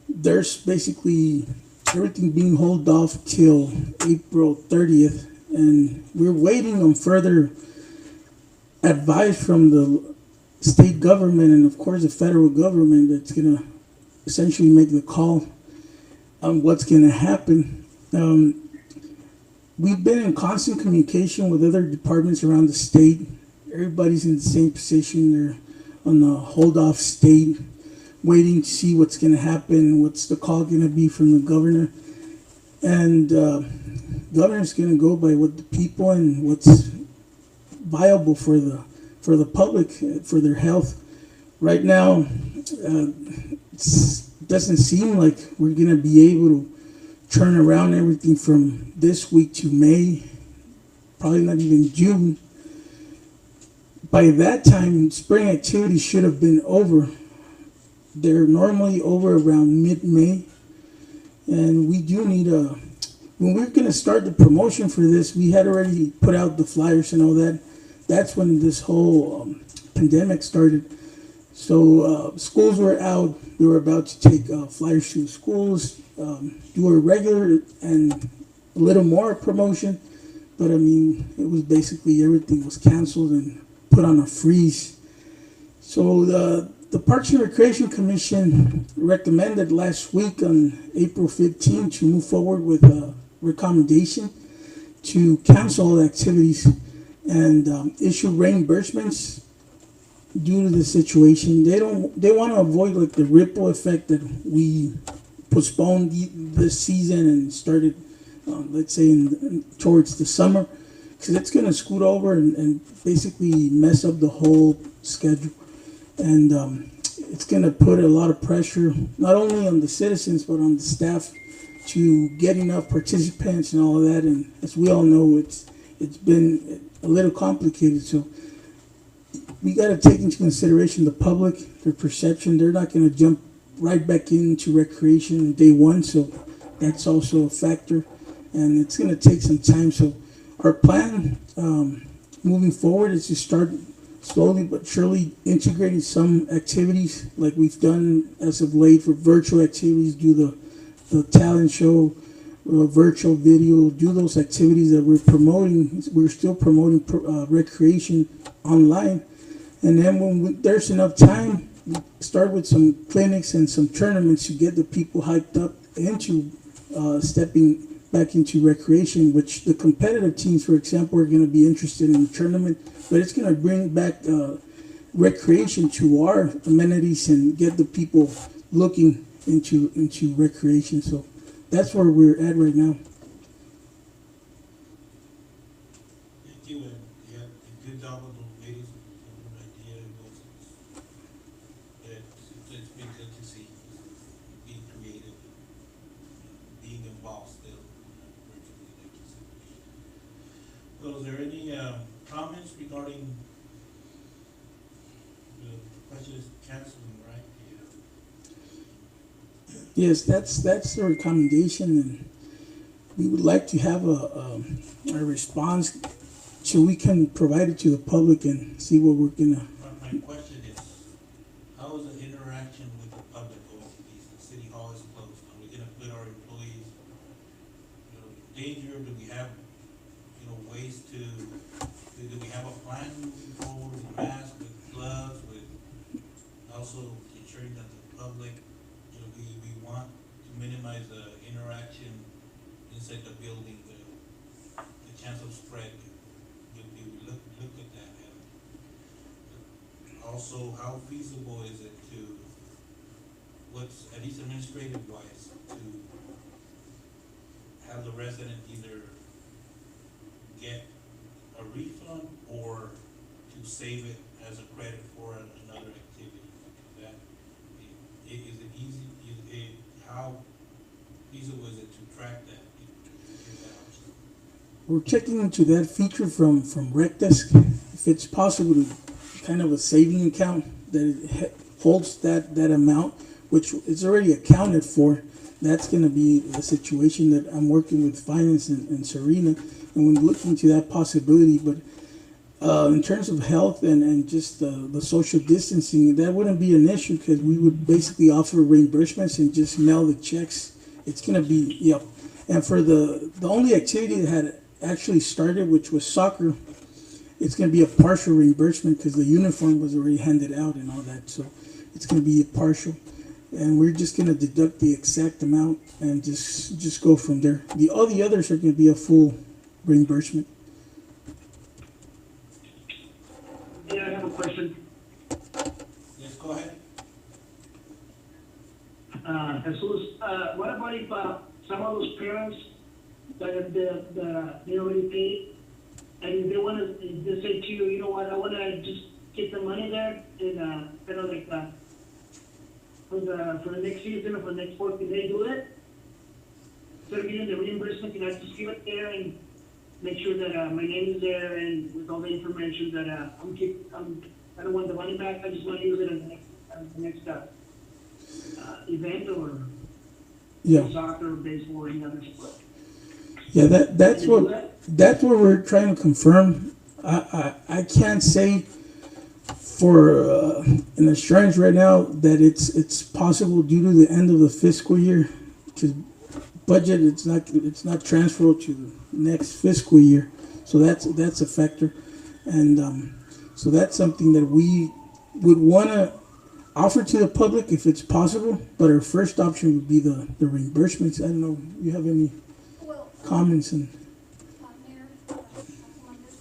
there's basically everything being held off till April 30th, and we're waiting on further advice from the state government and of course the federal government that's going to essentially make the call on what's going to happen. We've been in constant communication with other departments around the state. Everybody's in the same position. They're on the hold-off state, waiting to see what's going to happen, what's the call going to be from the governor. And governor's going to go by what the people and what's viable for the public, for their health. Right now, it doesn't seem like we're going to be able to turn around everything from this week to May, probably not even June. By that time, spring activities should have been over. They're normally over around mid-May, and we do need when we're going to start the promotion for this, we had already put out the flyers and all that. That's when this whole pandemic started. So schools were out. We were about to take flyers to schools, do a regular and a little more promotion. But I mean, it was basically everything was canceled and put on a freeze. So the Parks and Recreation Commission recommended last week on April 15 to move forward with a recommendation to cancel all activities and issue reimbursements due to the situation. They want to avoid like the ripple effect that we postponed this season and started, let's say, towards the summer, because it's going to scoot over and basically mess up the whole schedule. And it's going to put a lot of pressure, not only on the citizens, but on the staff to get enough participants and all of that. And as we all know, it's been a little complicated. So we got to take into consideration the public, their perception. They're not going to jump right back into recreation day one. So that's also a factor. And it's going to take some time. So our plan moving forward is to start slowly but surely integrating some activities like we've done as of late for virtual activities, do the talent show, virtual video, do those activities that we're promoting. We're still promoting recreation online. And then when there's enough time, we start with some clinics and some tournaments to get the people hyped up into stepping back into recreation, which the competitive teams, for example, are going to be interested in the tournament, but it's going to bring back recreation to our amenities and get the people looking into recreation. So that's where we're at right now. Thank you, and yeah, a good job on those ladies. An idea was, it's been good to see being creative, being involved still virtually, like you said. So, is there any comments regarding the question is canceling, right? Yes, that's the recommendation, and we would like to have a response so we can provide it to the public and see what we're gonna. My question is, how is the interaction with the public going to be? The city hall is closed. Are we gonna put our employees, in danger? Do we have, ways to? Do we have a plan moving forward with masks, with gloves, with also ensuring that the public, we want to minimize the interaction inside the building, the chance of spread. We look at that, and also how feasible is it to, what's at least administrative wise, to have the resident either get a refund or to save it as a credit for another activity. That is it easy? How feasible is it to track that? We're checking into that feature from RecDesk. If it's possible to kind of a saving account that it holds that amount, which is already accounted for. That's going to be the situation that I'm working with finance and Serena, and we're looking into that possibility. But in terms of health and just the social distancing, that wouldn't be an issue because we would basically offer reimbursements and just mail the checks. It's going to be, yep. And for the only activity that had actually started, which was soccer, it's going to be a partial reimbursement because the uniform was already handed out and all that. So it's going to be a partial. And we're just going to deduct the exact amount and just go from there. All the others are going to be a full reimbursement. Yeah, I have a question. Yes, go ahead. Jesus, what about if some of those parents that they already paid, and if they want to, they say to you, you know what, I want to just get the money there and kind of like for the next season or for the next sport, can they do it? Instead of getting the reimbursement, can I just give it there and make sure that my name is there and with all the information that I don't want the money back. I just want to use it as the next event or soccer, or baseball, or any other sport. Yeah, that's what we're trying to confirm. I can't say an assurance right now that it's possible due to the end of the fiscal year, because budget it's not transferable to the next fiscal year, so that's a factor, and so that's something that we would want to offer to the public if it's possible. But our first option would be the reimbursements. I don't know. You have any comments? And Mayor, Councilmembers,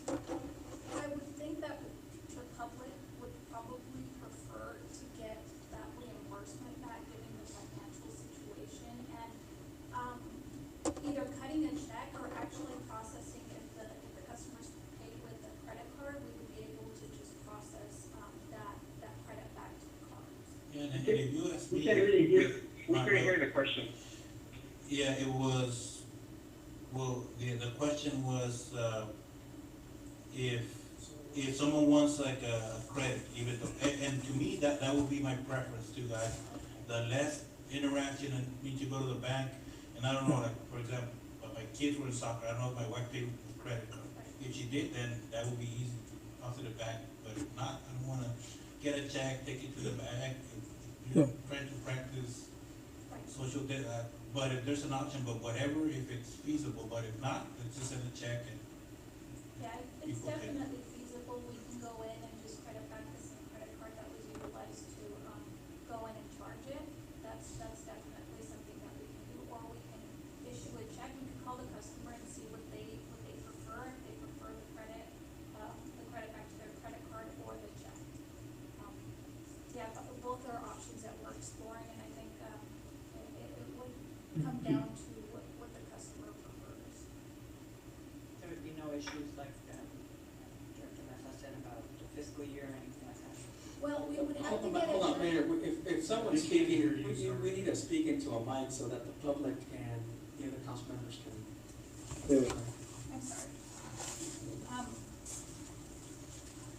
I would think that the public would probably prefer to get that reimbursement back given the financial situation, and either cutting a check or actually processing if the customers paid with a credit card, we would be able to just process that credit back to the cards. And if you ask me. We couldn't hear the question. Yeah, it was, well, the question was, if someone wants like a credit, even though, and to me, that would be my preference too, guys. The less interaction and need to go to the bank, and I don't know, like, for example, if my kids were in soccer, I don't know if my wife paid with a credit card. If she did, then that would be easy, off to the bank, but if not, I don't wanna get a check, take it to the bank, you're trying to practice social data, but if there's an option, but whatever, if it's feasible, but if not, let's just send a check and. Yeah, it's definitely feasible. We can go in and just credit back the same credit card that was utilized to go in and charge it. That's definitely something that we can do, or we can issue a check. We can call the customer and see what they prefer. If they prefer the credit back to their credit card or the check. Yeah, but both are options that we're exploring, and I think it would come down to what the customer prefers. There would be no issues like Director Mesa said about the fiscal year or anything like that. Well, we would have to get Hold on, Mayor, it. if someone's speaking, we need to speak into a mic so that the public and the other council members can. I'm sorry.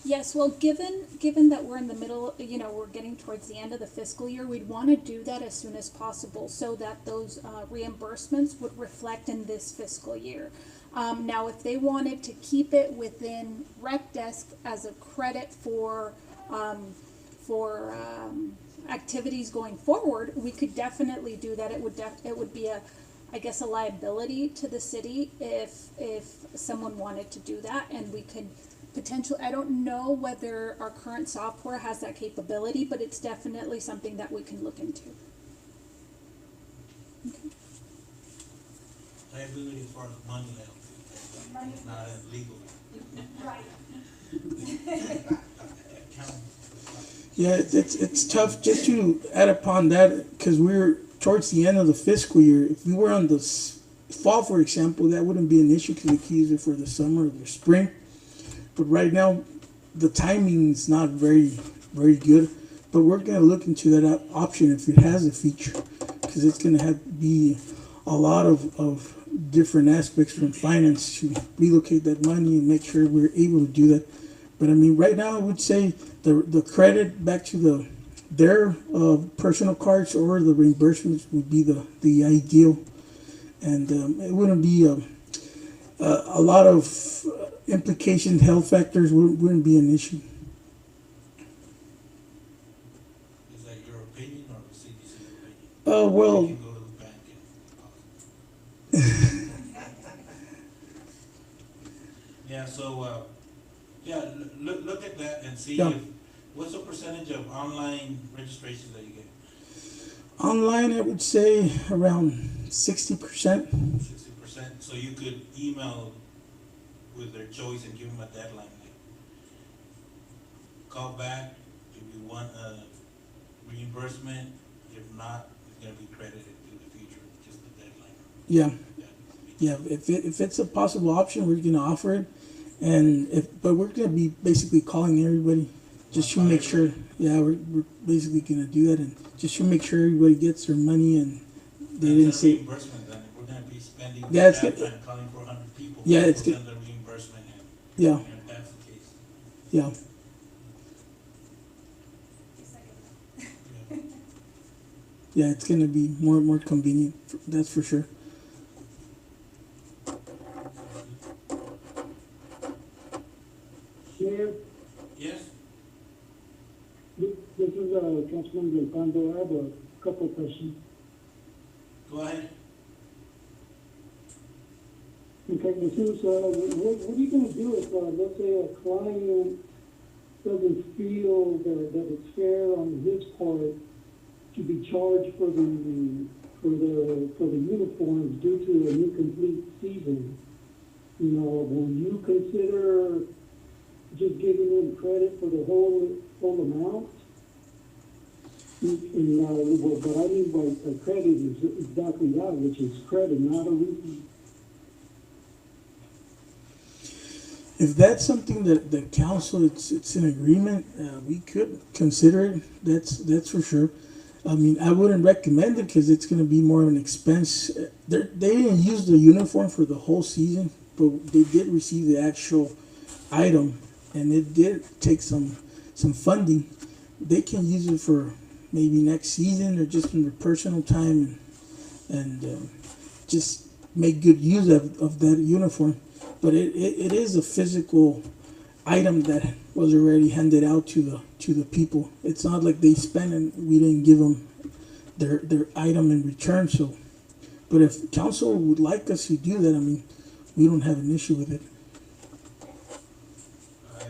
Yes, well, given that we're in the middle, we're getting towards the end of the fiscal year, we'd want to do that as soon as possible so that those reimbursements would reflect in this fiscal year. Now, if they wanted to keep it within Rec Desk as a credit for activities going forward, we could definitely do that. It would be a liability to the city if someone wanted to do that, and we could potentially, I don't know whether our current software has that capability, but it's definitely something that we can look into. Okay. Liability as far as money level, it's not illegal. Right. yeah, it's tough just to add upon that, because we're towards the end of the fiscal year. If we were on the fall, for example, that wouldn't be an issue because we could use it for the summer or the spring. But right now, the timing is not very, very good. But we're going to look into that option if it has a feature, because it's going to be a lot of different aspects from finance to relocate that money and make sure we're able to do that. But I mean, right now, I would say the credit back to their personal cards or the reimbursements would be the ideal, and it wouldn't be a lot of implications, health factors wouldn't be an issue. Is that your opinion or the CDC's opinion? Oh, well. You can go to the bank and. Yeah, so, look at that and see what's the percentage of online registrations that you get? Online, I would say around 60%. 60%. So you could email with their choice and give them a deadline. Like, call back if you want a reimbursement. If not, it's going to be credited to the future. Just the deadline. Yeah. If it's a possible option, we're going to offer it, but we're going to be basically calling everybody just to make sure. Yeah, we're basically going to do that, and just to make sure everybody gets their money and they didn't say. Reimbursement, then if we're going to be spending time calling for 100 people. Yeah, it's good. The reimbursement. Yeah. If that's the case. Yeah. Yeah, it's going to be more convenient. That's for sure. Mayor, Yes. This is, Councilman Villalpando. I have a couple of questions. Go ahead. Okay, Jesus, what are you gonna do if, let's say a client doesn't feel that it's fair on his part to be charged for the uniforms due to a incomplete season? You know, will you consider just giving him credit for the whole amount? And, what I mean by credit is exactly that, which is credit, not a refund. If that's something that the council, it's an agreement, we could consider it, that's for sure. I mean, I wouldn't recommend it because it's gonna be more of an expense. They didn't use the uniform for the whole season, but they did receive the actual item, and it did take some funding. They can use it for maybe next season or just in their personal time and just make good use of that uniform. But it is a physical item that was already handed out to the people. It's not like they spent and we didn't give them their item in return. So, but if council would like us to do that, I mean, we don't have an issue with it.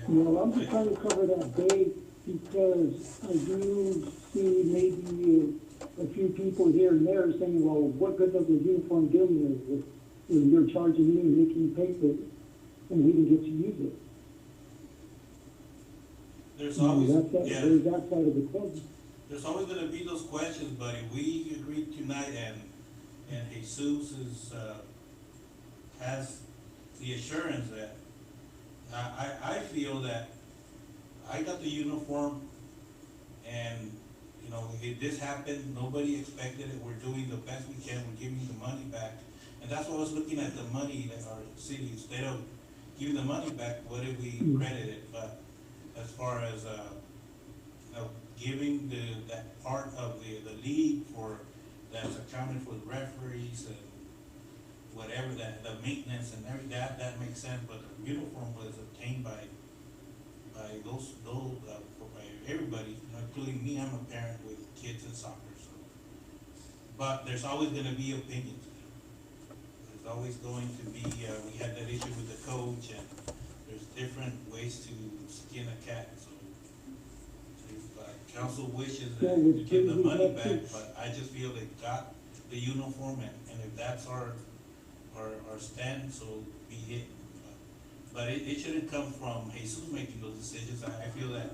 Well, I'm just trying to cover that base because I do see maybe a few people here and there saying, well, what good does a uniform do me if you're charging me and making me pay for it and we didn't get to use it? There's always, there's that side of the coin. there's always gonna be those questions, but if we agree tonight and Jesus has the assurance that I feel that I got the uniform and, you know, if this happened, nobody expected it, we're doing the best we can, we're giving the money back. And that's why I was looking at the money that our city, instead of giving the money back, what did we credit it? But as far as, you know, giving that part of the league for, that's accounted for the referees and whatever, the maintenance and everything, that makes sense, but the uniform was obtained by everybody, you know, including me. I'm a parent with kids in soccer, so. But there's always gonna be opinions. There's always going to be, we had that issue with the coach, and there's different ways to skin a cat, so. If council wishes that we give the money back, but I just feel they got the uniform, and if that's our stand, so be it. But it shouldn't come from Jesus making those decisions. I feel that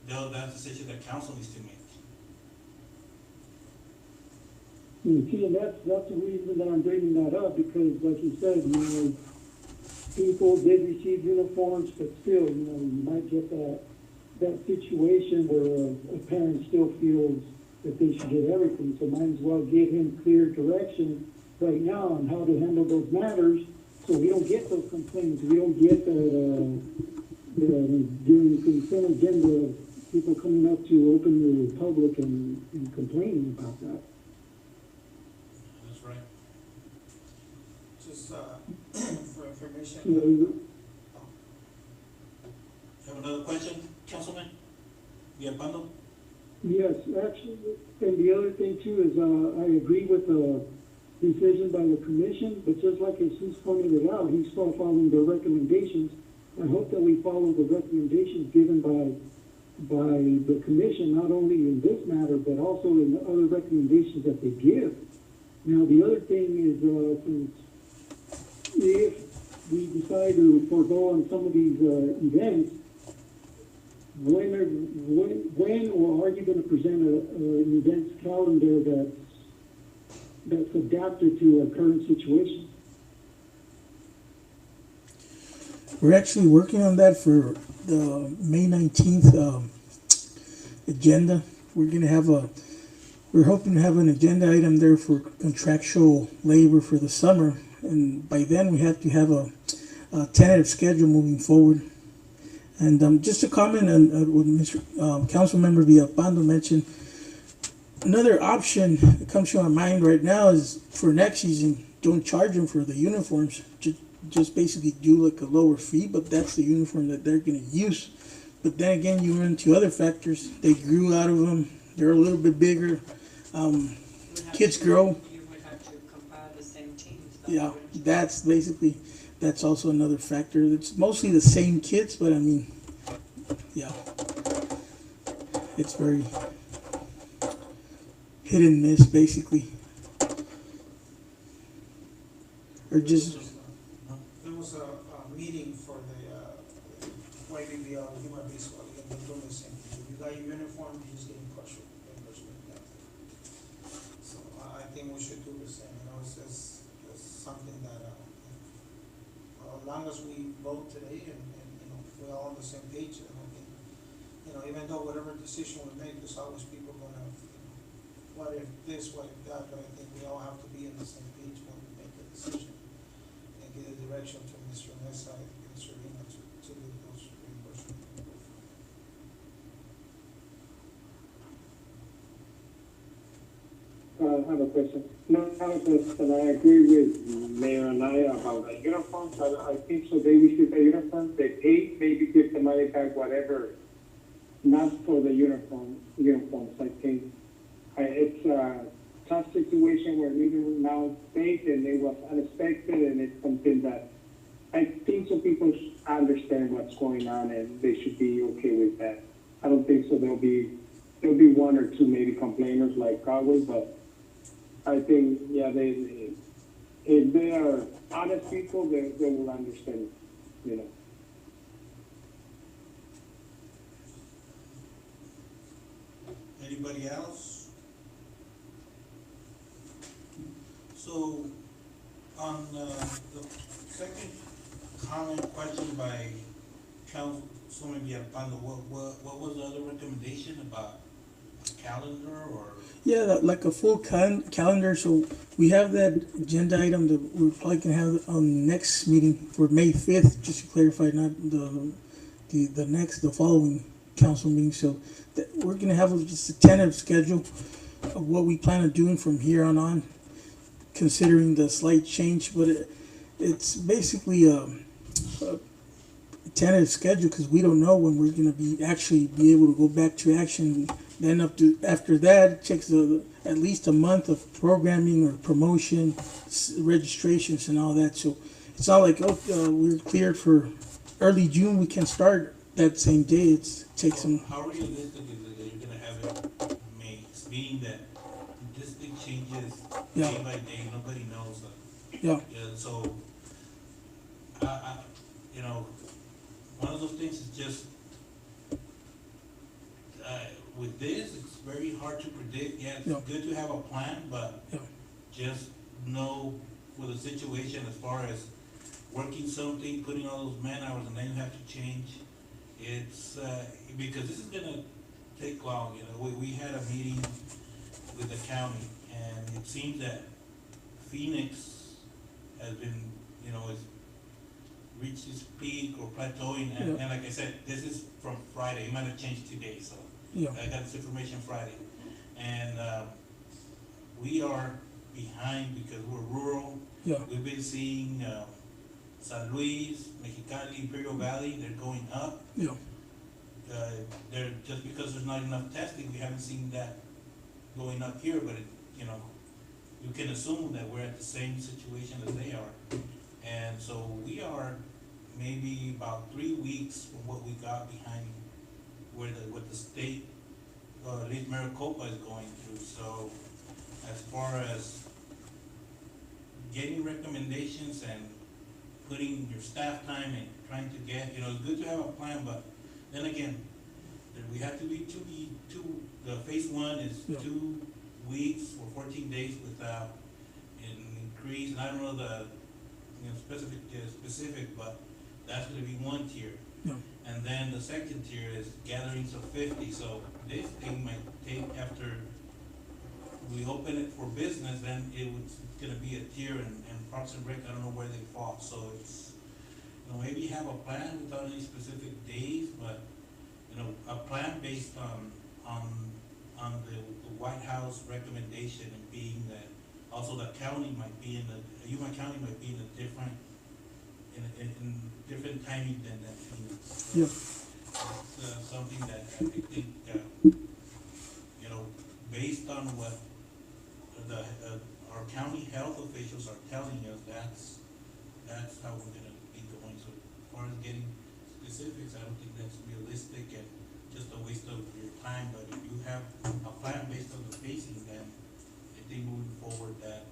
that's a decision that council needs to make. See, and that's the reason that I'm bringing that up, because like you said, you know, people did receive uniforms, but still, you know, you might get that situation where a parent still feels that they should get everything, so might as well give him clear direction right now on how to handle those matters, so we don't get those complaints, we don't get the during consent agenda, people coming up to open the public and complaining about that. That's right. Just, for information. Have another question, Councilman? Villalpando? Yes, actually, and the other thing too is, I agree with the decision by the commission, but just like Jesus pointed it out, he's still following the recommendations. I hope that we follow the recommendations given by the commission, not only in this matter, but also in the other recommendations that they give. Now, the other thing is, if we decide to forego on some of these events, when or are you going to present an events calendar that's adapted to a current situation? We're actually working on that for the May 19th agenda. We're hoping to have an agenda item there for contractual labor for the summer, and by then we have to have a tentative schedule moving forward. And just to comment on what Mr. Councilmember Villalpando mentioned, another option that comes to our mind right now is for next season, don't charge them for the uniforms. Just basically do like a lower fee, but that's the uniform that they're going to use. But then again, you run into other factors. They grew out of them. They're a little bit bigger. Kids grow. You would have to compile the same teams. though, Yeah, wouldn't you? that's also another factor. It's mostly the same kids, but I mean, yeah, it's very hit and miss basically. Or just There was a meeting for the YBBL, Human Baseball, and they're doing the same thing. If you got your uniform, you're just getting partial reimbursement. So I think we should do the same, it's just, it's something that, as long as we vote today and, we're all on the same page, and I think, even though whatever decision we make, there's always people gonna, what if this, what if that, but I think we all have to be on the same page when we make a decision and give a direction to Mr. Mesa and Mr. Lima to do those reimbursements. I have a question. No, and I agree with Mayor Anaya about the uniforms. I think so they receive the uniforms, they pay, maybe give the money back, whatever. Not for the uniforms, I think. It's a tough situation where we now think and it was unexpected and it's something that I think some people understand what's going on and they should be okay with that. I don't think so there'll be one or two maybe complainers like always, but I think, yeah, if they are honest people, they will understand, Anybody else? So, on the second comment, question by Councilman Villalpando, what was the other recommendation about a calendar or? yeah, like a full calendar. So we have that agenda item that we're probably gonna have on the next meeting for May 5th, just to clarify, not the following council meeting. So we're gonna have just a tentative schedule of what we plan on doing from here on, considering the slight change. But it's basically a tentative schedule because we don't know when we're gonna be able to go back to action. Then after that, it takes at least a month of programming or promotion, registrations and all that. So it's not like, we're cleared for early June, we can start that same day. It takes some. How realistic is it that you're gonna have it May, meaning that this thing changes day by day, nobody knows that? Yeah. So, one of those things is just, with this, it's very hard to predict. Yeah, it's good to have a plan, but just know for the situation as far as working something, putting all those man hours, and then you have to change. It's because this is gonna take long. We had a meeting with the county, and it seems that Phoenix has been, has reached its peak or plateauing, and like I said, this is from Friday. It might have changed today, so. I got this information Friday, and we are behind because we're rural. We've been seeing San Luis, Mexicali, Imperial Valley, they're going up. They're just because there's not enough testing, we haven't seen that going up here, but you can assume that we're at the same situation as they are. And so we are maybe about 3 weeks from what we got behind what the state, at least Maricopa, is going through. So as far as getting recommendations and putting your staff time and trying to get, it's good to have a plan, but then again, we have to be the phase one is 2 weeks or 14 days without an increase, and I don't know the specific, but that's going to be one tier. And then the second tier is gatherings of 50. So this thing might take, after we open it for business, then it's going to be a tier, and Parks and Rec, I don't know where they fall. So it's, maybe have a plan without any specific days, but, a plan based on the White House recommendation, and being that also the county might be Yuma County might be in a different, in different timing than that. something that I think, you know, based on what the, our county health officials are telling us, that's how we're gonna be going. So as far as getting specifics, I don't think that's realistic and just a waste of your time. But if you have a plan based on the facing, then I think moving forward that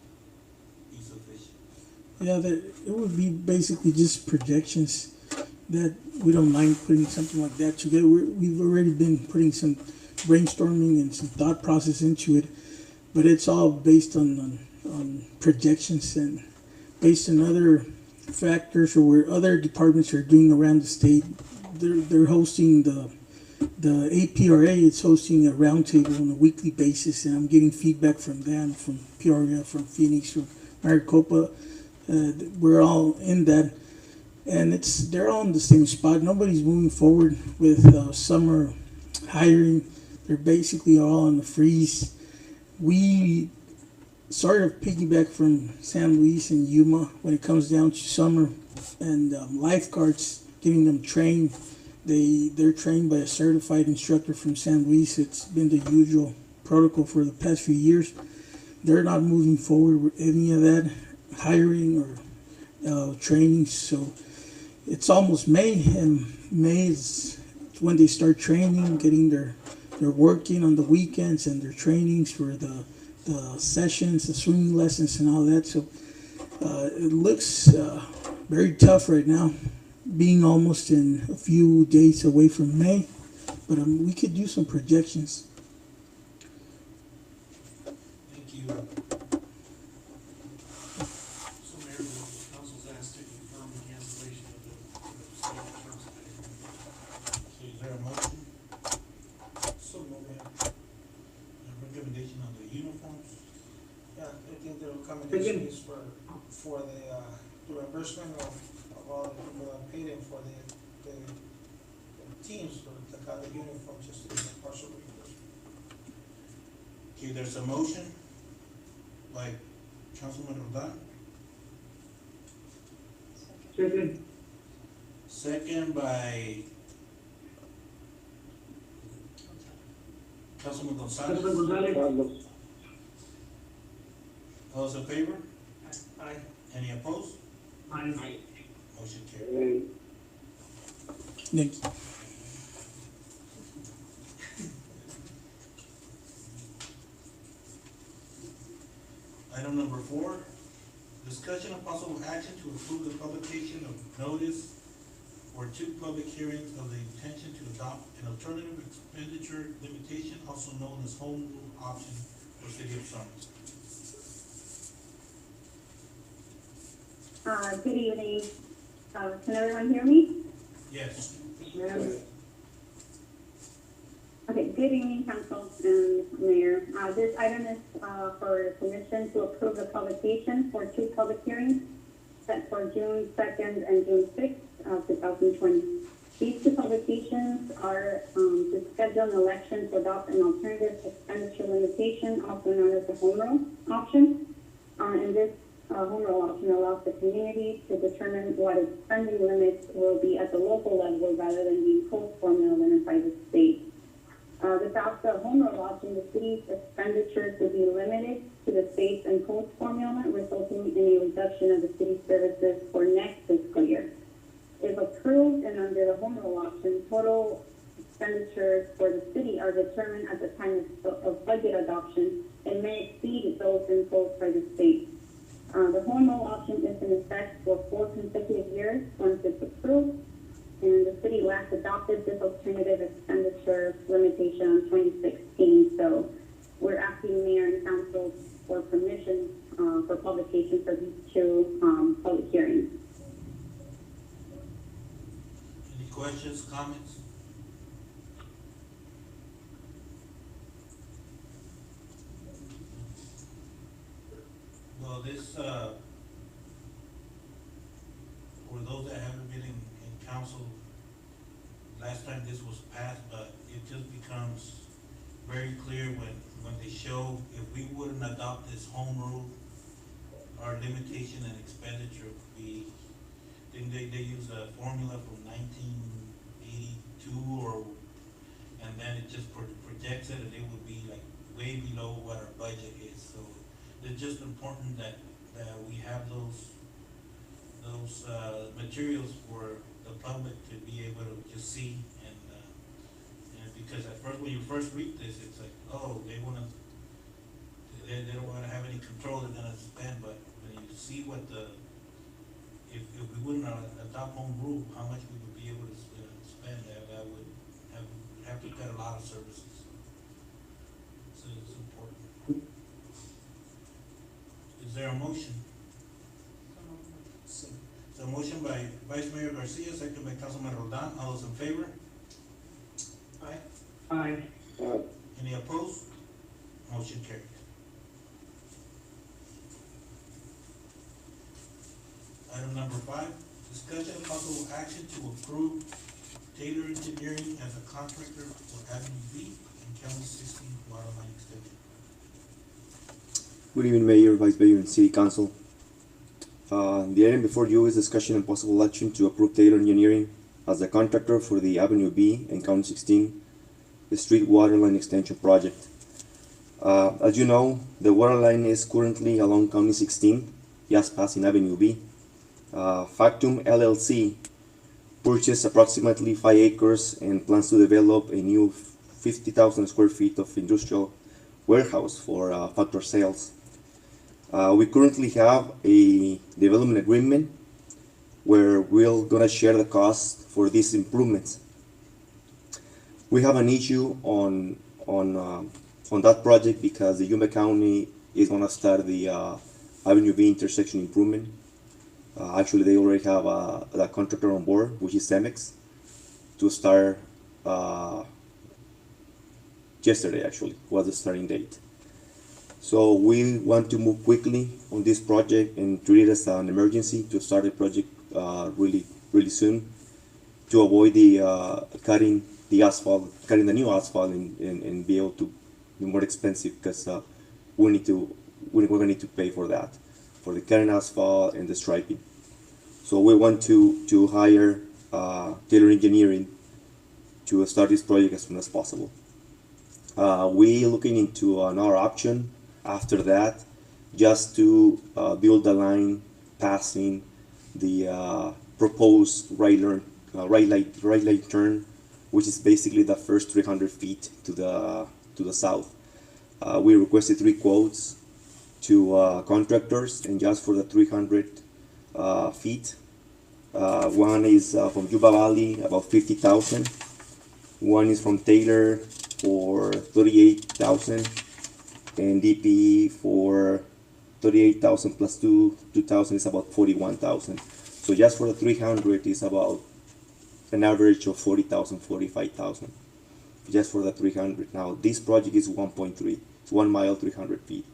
is sufficient. Yeah, it would be basically just projections that we don't mind putting something like that together. We've already been putting some brainstorming and some thought process into it, but it's all based on projections and based on other factors or where other departments are doing around the state. They're hosting the APRA is hosting a roundtable on a weekly basis, and I'm getting feedback from them, from Peoria, from Phoenix, from Maricopa. We're all in that, and they're all in the same spot. Nobody's moving forward with summer hiring. They're basically all on the freeze. We sort of piggyback from San Luis and Yuma when it comes down to summer and lifeguards, getting them trained. They're trained by a certified instructor from San Luis. It's been the usual protocol for the past few years. They're not moving forward with any of that hiring or training. So it's almost May, and May is when they start training, they're working on the weekends and their trainings for the sessions, the swimming lessons and all that. So it looks very tough right now, being almost in a few days away from May, but we could do some projections. Thank you. So Mayor, the council's asked to confirm the cancellation of the state terms of agreement. So is there a motion? So move it. A recommendation on the uniforms? Yeah, I think the recommendation is for the reimbursement of all the people that paid in for the teams for the uniform, just to be a partial reimbursement. Okay, there's a motion by Councilman Rodan, Second. second by Councilman Gonzalez. Gonzalez. All those in favor? Aye. Any opposed? Aye. Motion carried. Thank you. Item number 4, discussion of possible action to approve the publication of notice for 2 public hearings of the intention to adopt an alternative expenditure limitation, also known as home rule option for City of Somerton. Good evening. Can everyone hear me? Yes. Okay, good evening, Council and Mayor. This item is for permission to approve the publication for 2 public hearings set for June 2nd and June 6th, 2020. These 2 publications are to schedule an election to adopt an alternative expenditure limitation, also known as the home rule option. And this home rule option allows the community to determine what its spending limits will be at the local level rather than being post-formula by the state. Without the home rule option, the city's expenditures will be limited to the state's imposed formula, resulting in a reduction of the city's services for next fiscal year. If approved and under the home rule option, total expenditures for the city are determined at the time of budget adoption and may exceed those imposed by the state. The home rule option is in effect for 4 consecutive years once it's approved, and the city last adopted this alternative expenditure limitation in 2016. So we're asking Mayor and Council for permission for publication for these 2 public hearings. Any questions, comments? Well, this, for those that haven't been in council, last time this was passed, but it just becomes very clear when they show if we wouldn't adopt this home rule, our limitation and expenditure would be, I think they use a formula from 1982 or projects it, and it would be like way below what our budget is, so it's just important that we have those materials for the public to be able to just see, and because at first, when you first read this, it's like, oh, they don't wanna have any control, they're gonna spend, but when you see what if we wouldn't adopt home rule, how much we would be able to spend, that would have to cut a lot of services. So it's important. Is there a motion? So motion by Vice Mayor Garcia, second by Councilman Roldan. All those in favor? Aye. Aye. Any opposed? Motion carried. Item number 5, discussion of possible action to approve Taylor Engineering as a contractor for Avenue B and County 16 water line extension. Good evening, Mayor, Vice Mayor, and City Council. The item before you is discussion and possible action to approve Taylor Engineering as the contractor for the Avenue B and County 16 the street water line extension project. As you know, the water line is currently along County 16, just passing Avenue B. Factum LLC purchased approximately 5 acres and plans to develop a new 50,000 square feet of industrial warehouse for factor sales. We currently have a development agreement where we're gonna share the cost for these improvements. We have an issue on that project because the Yuma County is gonna start the Avenue B intersection improvement. Actually, they already have the contractor on board, which is Cemex, to start yesterday. Actually, was the starting date. So we want to move quickly on this project and treat it as an emergency to start the project really soon, to avoid the cutting the new asphalt and be able to be more expensive, because we're gonna need to pay for that, for the cutting asphalt and the striping. So we want to hire Taylor Engineering to start this project as soon as possible. We looking into another option after that, just to build the line passing the proposed right light turn, which is basically the first 300 feet to the south. We requested 3 quotes to contractors, and just for the 300 feet. One is from Yuba Valley, about 50,000. One is from Taylor for 38,000, and DPE for 38,000 plus 2,000 is about 41,000. So just for the 300 is about an average of 40,000, 45,000. Just for the 300. Now this project is 1.3. It's 1 mile, 300 feet.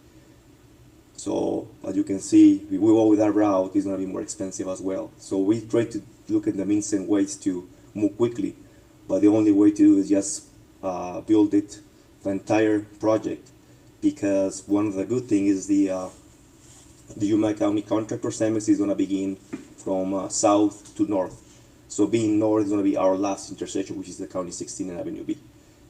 So as you can see, if we go with that route, it's going to be more expensive as well. So we try to look at the means and ways to move quickly, but the only way to do is just build it, the entire project, because one of the good things is the Yuma County contractor Cemex is going to begin from south to north. So being north is going to be our last intersection, which is the County 16 and Avenue B.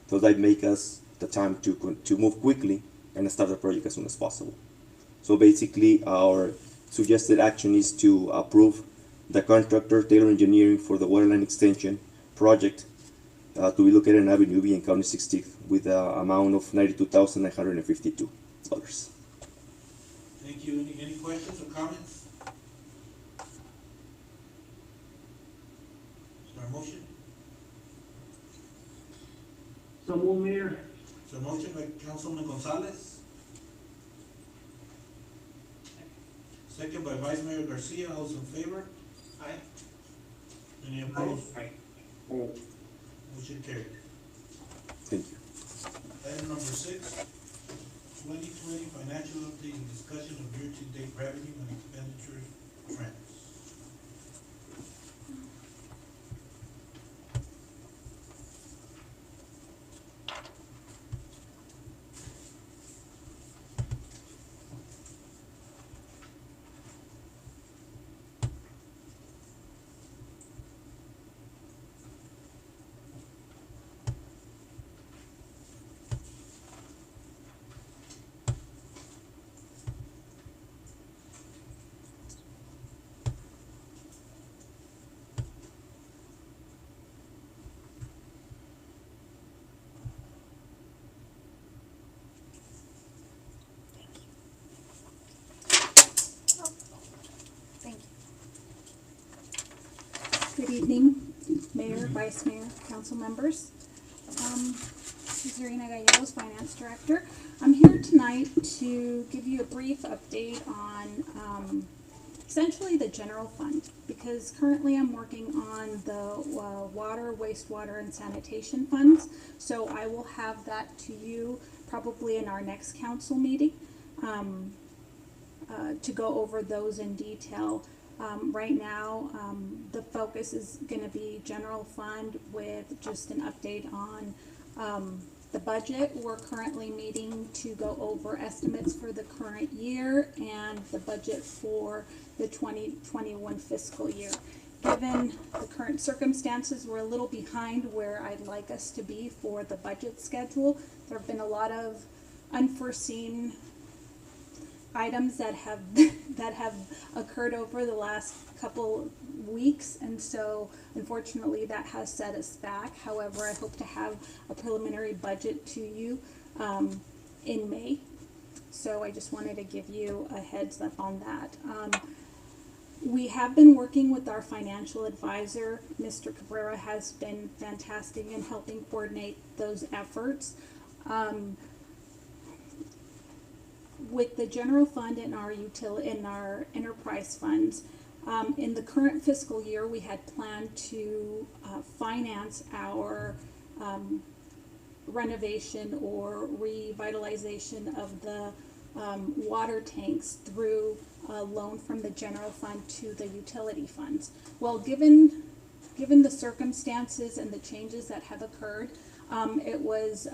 So that make us the time to move quickly and start the project as soon as possible. So basically, our suggested action is to approve the contractor Taylor Engineering for the waterline extension project to be located in Avenue B and County 16 with an amount of $92,952. Thank you. Any questions or comments? Is there a motion? So move, Mayor. So motion by Councilman Gonzalez. Second by Vice Mayor Garcia. All those in favor? Aye. Any opposed? Aye. Motion carried. Thank you. Item number 6, 2020 financial update and discussion of year-to-date revenue and expenditure trends. Good evening, Mayor, Vice Mayor, council members. This is Irina Gallegos, Finance Director. I'm here tonight to give you a brief update on essentially the general fund, because currently I'm working on the water, wastewater, and sanitation funds. So I will have that to you probably in our next council meeting to go over those in detail. Right now, the focus is going to be general fund with just an update on the budget. We're currently meeting to go over estimates for the current year and the budget for the 2021 fiscal year. Given the current circumstances, we're a little behind where I'd like us to be for the budget schedule. There have been a lot of unforeseen items that have occurred over the last couple weeks, and so unfortunately that has set us back. However, I hope to have a preliminary budget to you in May, so I just wanted to give you a heads up on that. We have been working with our financial advisor. Mr. Cabrera has been fantastic in helping coordinate those efforts. With the general fund and our enterprise funds, in the current fiscal year, we had planned to finance our renovation or revitalization of the water tanks through a loan from the general fund to the utility funds. Well, given the circumstances and the changes that have occurred, it was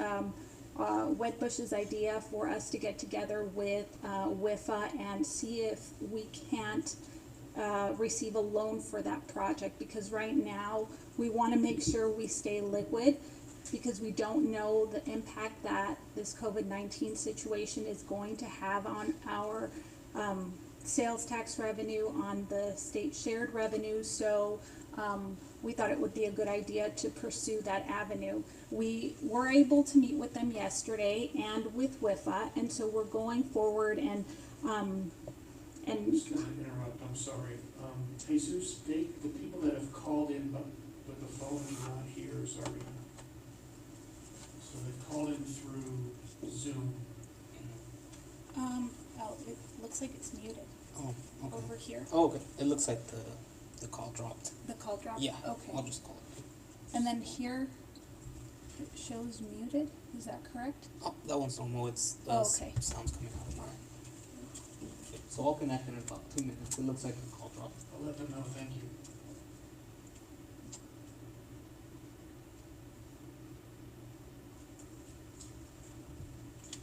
Wedbush's idea for us to get together with WIFA and see if we can't receive a loan for that project, because right now we want to make sure we stay liquid, because we don't know the impact that this COVID-19 situation is going to have on our sales tax revenue, on the state shared revenue. So we thought it would be a good idea to pursue that avenue. We were able to meet with them yesterday and with WIFA, and so we're going forward and I'm just gonna interrupt, I'm sorry. Jesus, the people that have called in, but the phone is not here, sorry. So they've called in through Zoom. Oh, it looks like it's muted. Oh, okay. Over here. Oh, okay. It looks like the call dropped. The call dropped? Yeah. Okay. I'll just call it. And then here, it shows muted, is that correct? Oh, that one's normal. It's the okay. sounds coming out of mine. Okay. So I'll connect in about 2 minutes. It looks like the call dropped. I'll let them know, thank you.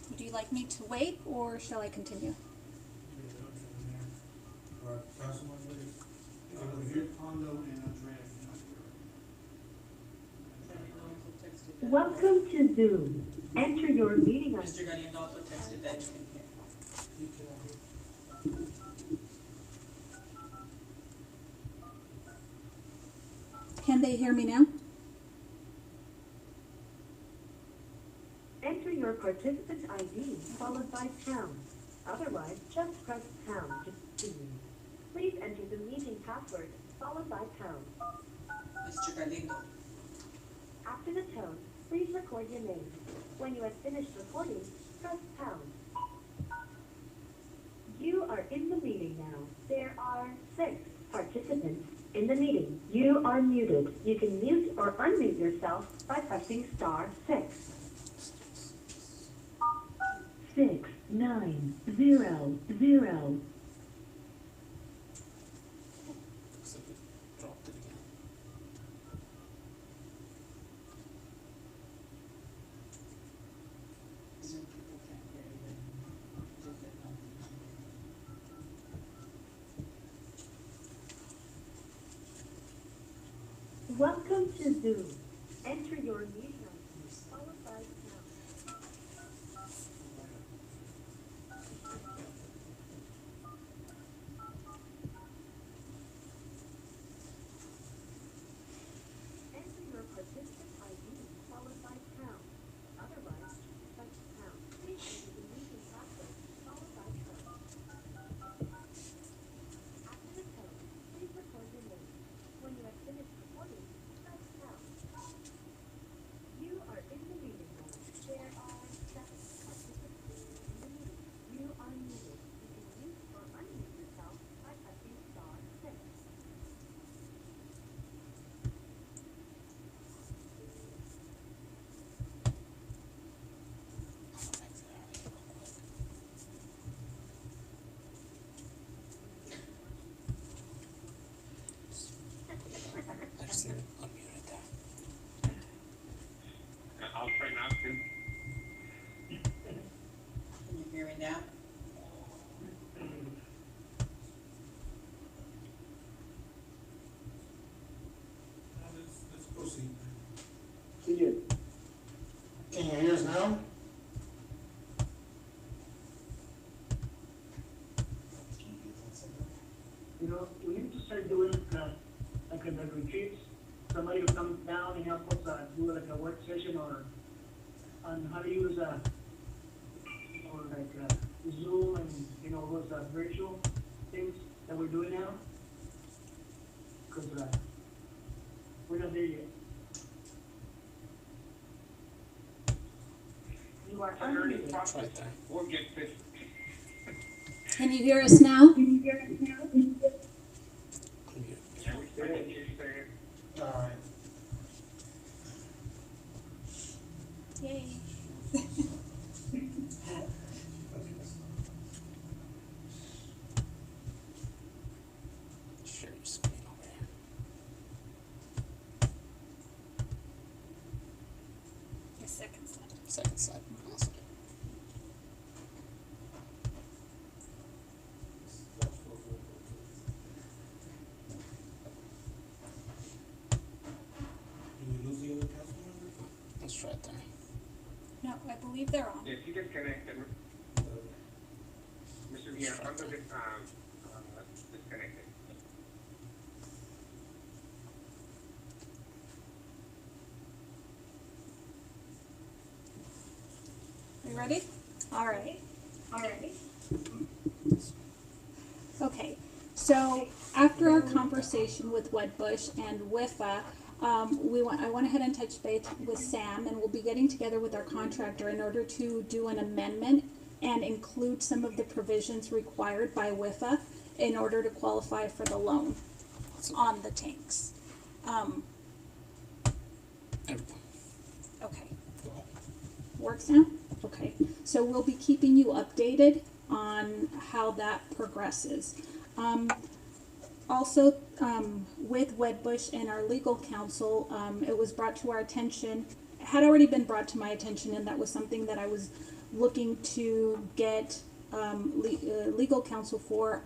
Would you like me to wait, or shall I continue? Councilman, Hondo and Andrea. Welcome to Zoom. Enter your meeting ID. Mr. Galindo also texted that you can hear. Can they hear me now? Enter your participant ID followed by pound. Otherwise, just press pound to continue. Please enter the meeting password followed by pound. Mr. Galindo. After the tone, please record your name. When you have finished recording, press pound. You are in the meeting now. There are 6 participants in the meeting. You are muted. You can mute or unmute yourself by pressing *6. 6900. Looks like it dropped it again. Zoom people can't hear even. Just that no. Welcome to Zoom. Enter your meeting ID followed by pound. Enter your participant ID followed by pound. Otherwise, press pound. Please enter the meeting password followed by pound. After the tone, please record your name. When you have finished now? Let's proceed. See you. Can you hear us now? You know, we need to start doing like the retreats. Somebody to come down and help us do like a work session or on how to use or like Zoom and you know those virtual things that we're doing now. Cause we're not there yet. You are Try unmuted. that. We'll get this. Can you hear us now? Yeah, we still can hear you saying. All right. Yay. Share your screen over here. The second slide. Second slide. Awesome. Do we lose the other council members? Let's try it there. No, I believe they're on. Yes, you disconnected. Mr. Villalpando disconnected. Are you ready? All right. Okay, so after our conversation with Wedbush and WIFA, I went ahead and touched base with Sam, and we'll be getting together with our contractor in order to do an amendment and include some of the provisions required by WIFA in order to qualify for the loan on the tanks. Okay. Works now? Okay. So we'll be keeping you updated on how that progresses. Also, with Wedbush and our legal counsel, it was brought to our attention, had already been brought to my attention, and that was something that I was looking to get legal counsel for.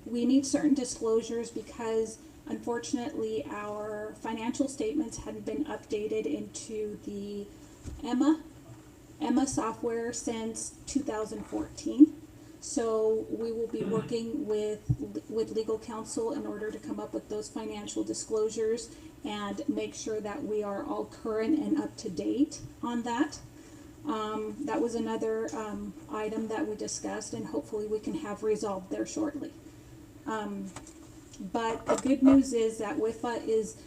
We need certain disclosures because unfortunately our financial statements hadn't been updated into the EMMA software since 2014. So we will be working with legal counsel in order to come up with those financial disclosures and make sure that we are all current and up to date on that. That was another item that we discussed, and hopefully we can have resolved there shortly. But the good news is that WIFA is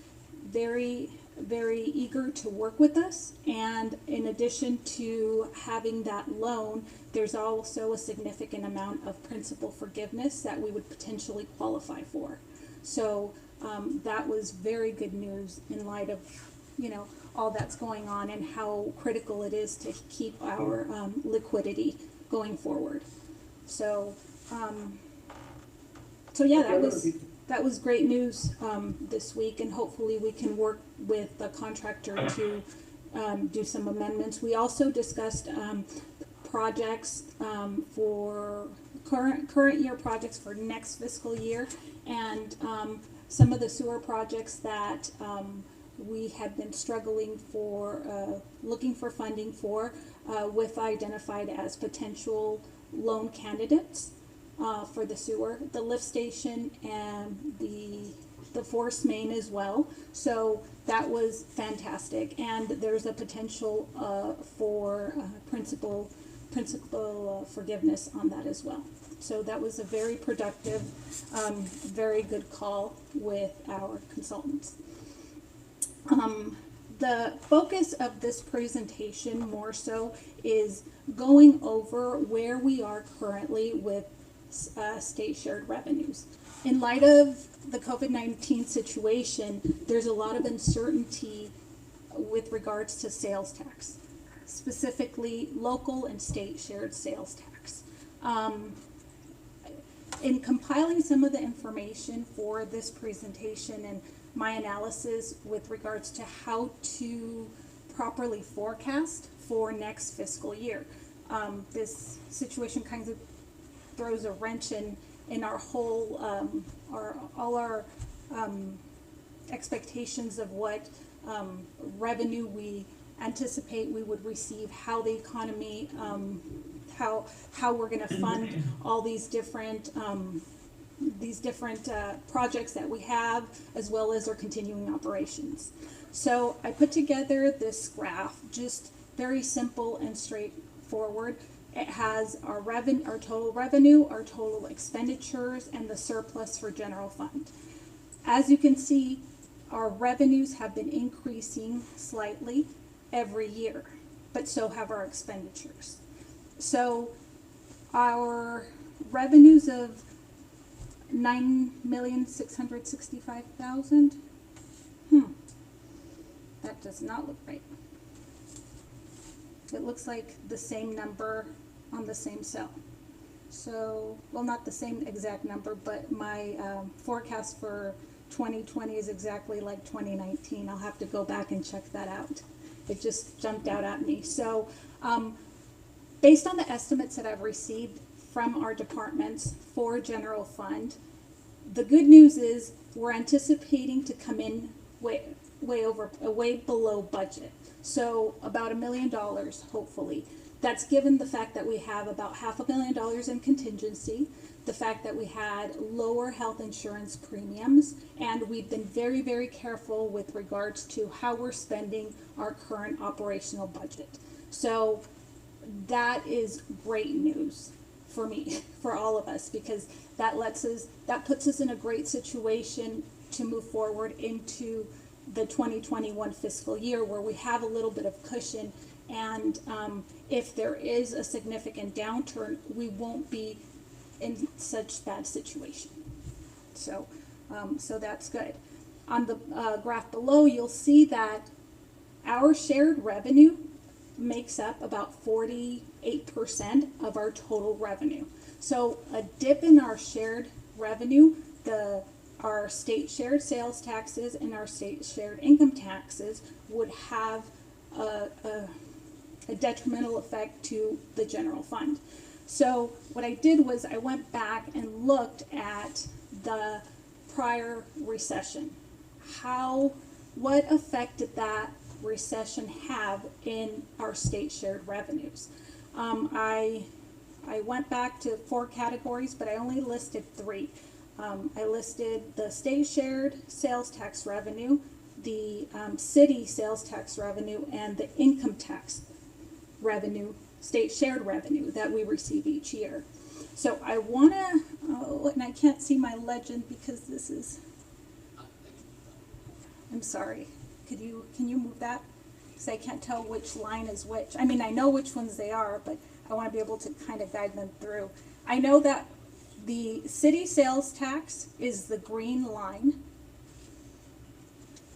very, very eager to work with us, and in addition to having that loan, there's also a significant amount of principal forgiveness that we would potentially qualify for. So that was very good news in light of, you know, all that's going on and how critical it is to keep our liquidity going forward. So, yeah, that was great news this week, and hopefully we can work with the contractor to do some amendments. We also discussed projects for current year projects for next fiscal year, and some of the sewer projects that we had been struggling for, looking for funding for, with identified as potential loan candidates for the sewer, the lift station, and the force main as well. So that was fantastic, and there's a potential for principal forgiveness on that as well. So that was a very productive, very good call with our consultants. The focus of this presentation more so is going over where we are currently with state shared revenues. In light of the COVID-19 situation, there's a lot of uncertainty with regards to sales tax, specifically local and state shared sales tax. In compiling some of the information for this presentation and my analysis with regards to how to properly forecast for next fiscal year, this situation kind of throws a wrench in our whole, all our expectations of what revenue we anticipate we would receive, how the economy, how we're going to fund all these different projects that we have, as well as our continuing operations. So I put together this graph, just very simple and straightforward. It has our total revenue, our total expenditures, and the surplus for general fund. As you can see, our revenues have been increasing slightly every year, but so have our expenditures. So our revenues of $9,665,000. That does not look right. It looks like the same number on the same cell. So, well, not the same exact number, but my forecast for 2020 is exactly like 2019. I'll have to go back and check that out. It just jumped out at me. So, based on the estimates that I've received from our departments for general fund, the good news is we're anticipating to come in way below budget. So about $1 million, hopefully. That's given the fact that we have about $500,000 in contingency, the fact that we had lower health insurance premiums, and we've been very, very careful with regards to how we're spending our current operational budget. So that is great news for me, for all of us, because that puts us in a great situation to move forward into the 2021 fiscal year, where we have a little bit of cushion, and if there is a significant downturn, we won't be in such bad situation. So that's good. On the graph below, you'll see that our shared revenue makes up about 48% of our total revenue. So a dip in our shared revenue, our state shared sales taxes and our state shared income taxes would have a detrimental effect to the general fund. So what I did was I went back and looked at the prior recession. What effect did that recession have in our state shared revenues? I went back to 4 categories, but I only listed 3. I listed the state shared sales tax revenue, the city sales tax revenue, and the income tax revenue, state shared revenue that we receive each year. So I want to, and I can't see my legend because this is, I'm sorry, can you move that? Because I can't tell which line is which. I mean, I know which ones they are, but I want to be able to kind of guide them through. I know that the city sales tax is the green line,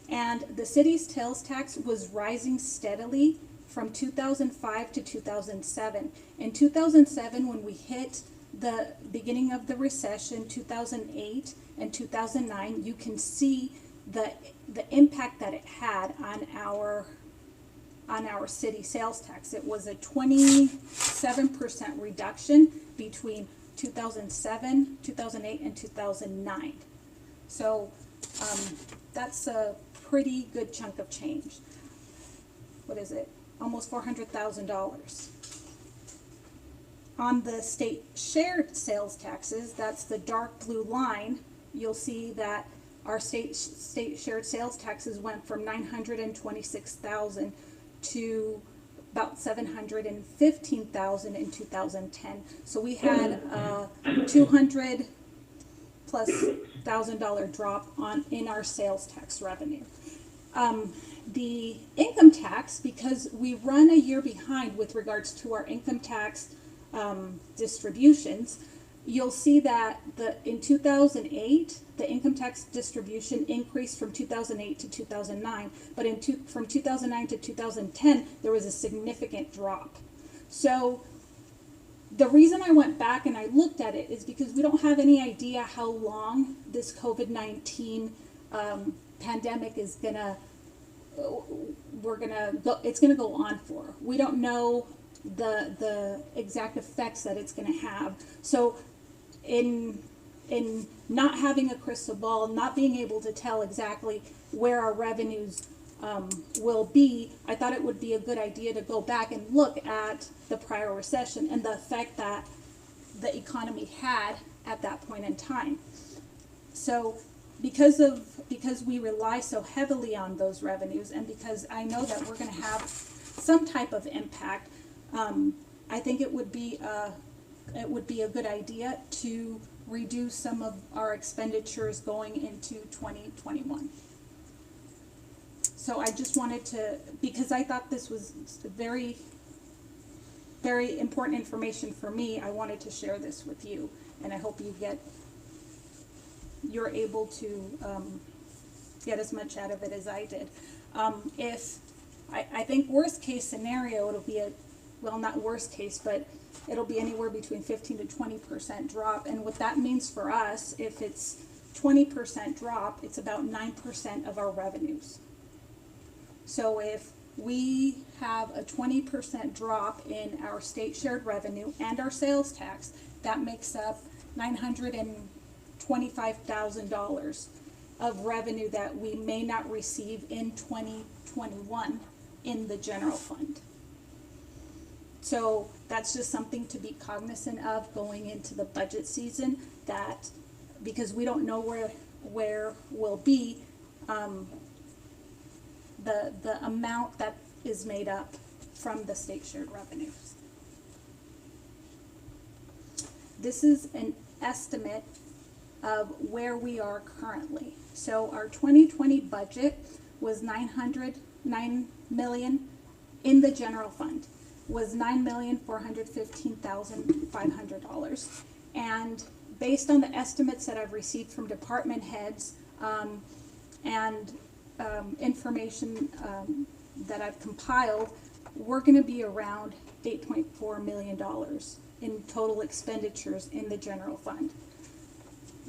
and the city's sales tax was rising steadily from 2005 to 2007. In 2007, when we hit the beginning of the recession, 2008 and 2009, you can see the impact that it had on our city sales tax. It was a 27% reduction between 2007, 2008, and 2009. So that's a pretty good chunk of change. What is it? Almost $400,000. On the state shared sales taxes, that's the dark blue line, you'll see that our state shared sales taxes went from $926,000 to about $715,000 in 2010. So we had a $200,000+ drop in our sales tax revenue. The income tax, because we run a year behind with regards to our income tax distributions, you'll see that in 2008, the income tax distribution increased from 2008 to 2009, but from 2009 to 2010, there was a significant drop. So the reason I went back and I looked at it is because we don't have any idea how long this COVID-19 pandemic is it's gonna go on for. We don't know the exact effects that it's gonna have. So in not having a crystal ball, not being able to tell exactly where our revenues will be, I thought it would be a good idea to go back and look at the prior recession and the effect that the economy had at that point in time. So because we rely so heavily on those revenues, and because I know that we're gonna have some type of impact, I think it would be a good idea to reduce some of our expenditures going into 2021. So I just wanted to, because I thought this was very, very important information for me, I wanted to share this with you, and I hope you're able to get as much out of it as I did. I think worst case scenario, it'll be well, not worst case, but it'll be anywhere between 15 to 20% drop. And what that means for us, if it's 20% drop, it's about 9% of our revenues. So if we have a 20% drop in our state shared revenue and our sales tax, that makes up $925,000 of revenue that we may not receive in 2021 in the general fund. So that's just something to be cognizant of going into the budget season, that because we don't know where we'll be, the amount that is made up from the state shared revenues. This is an estimate of where we are currently. So our 2020 budget was $9 million in the general fund, was $9,415,500. And based on the estimates that I've received from department heads and information that I've compiled, we're going to be around $8.4 million in total expenditures in the general fund.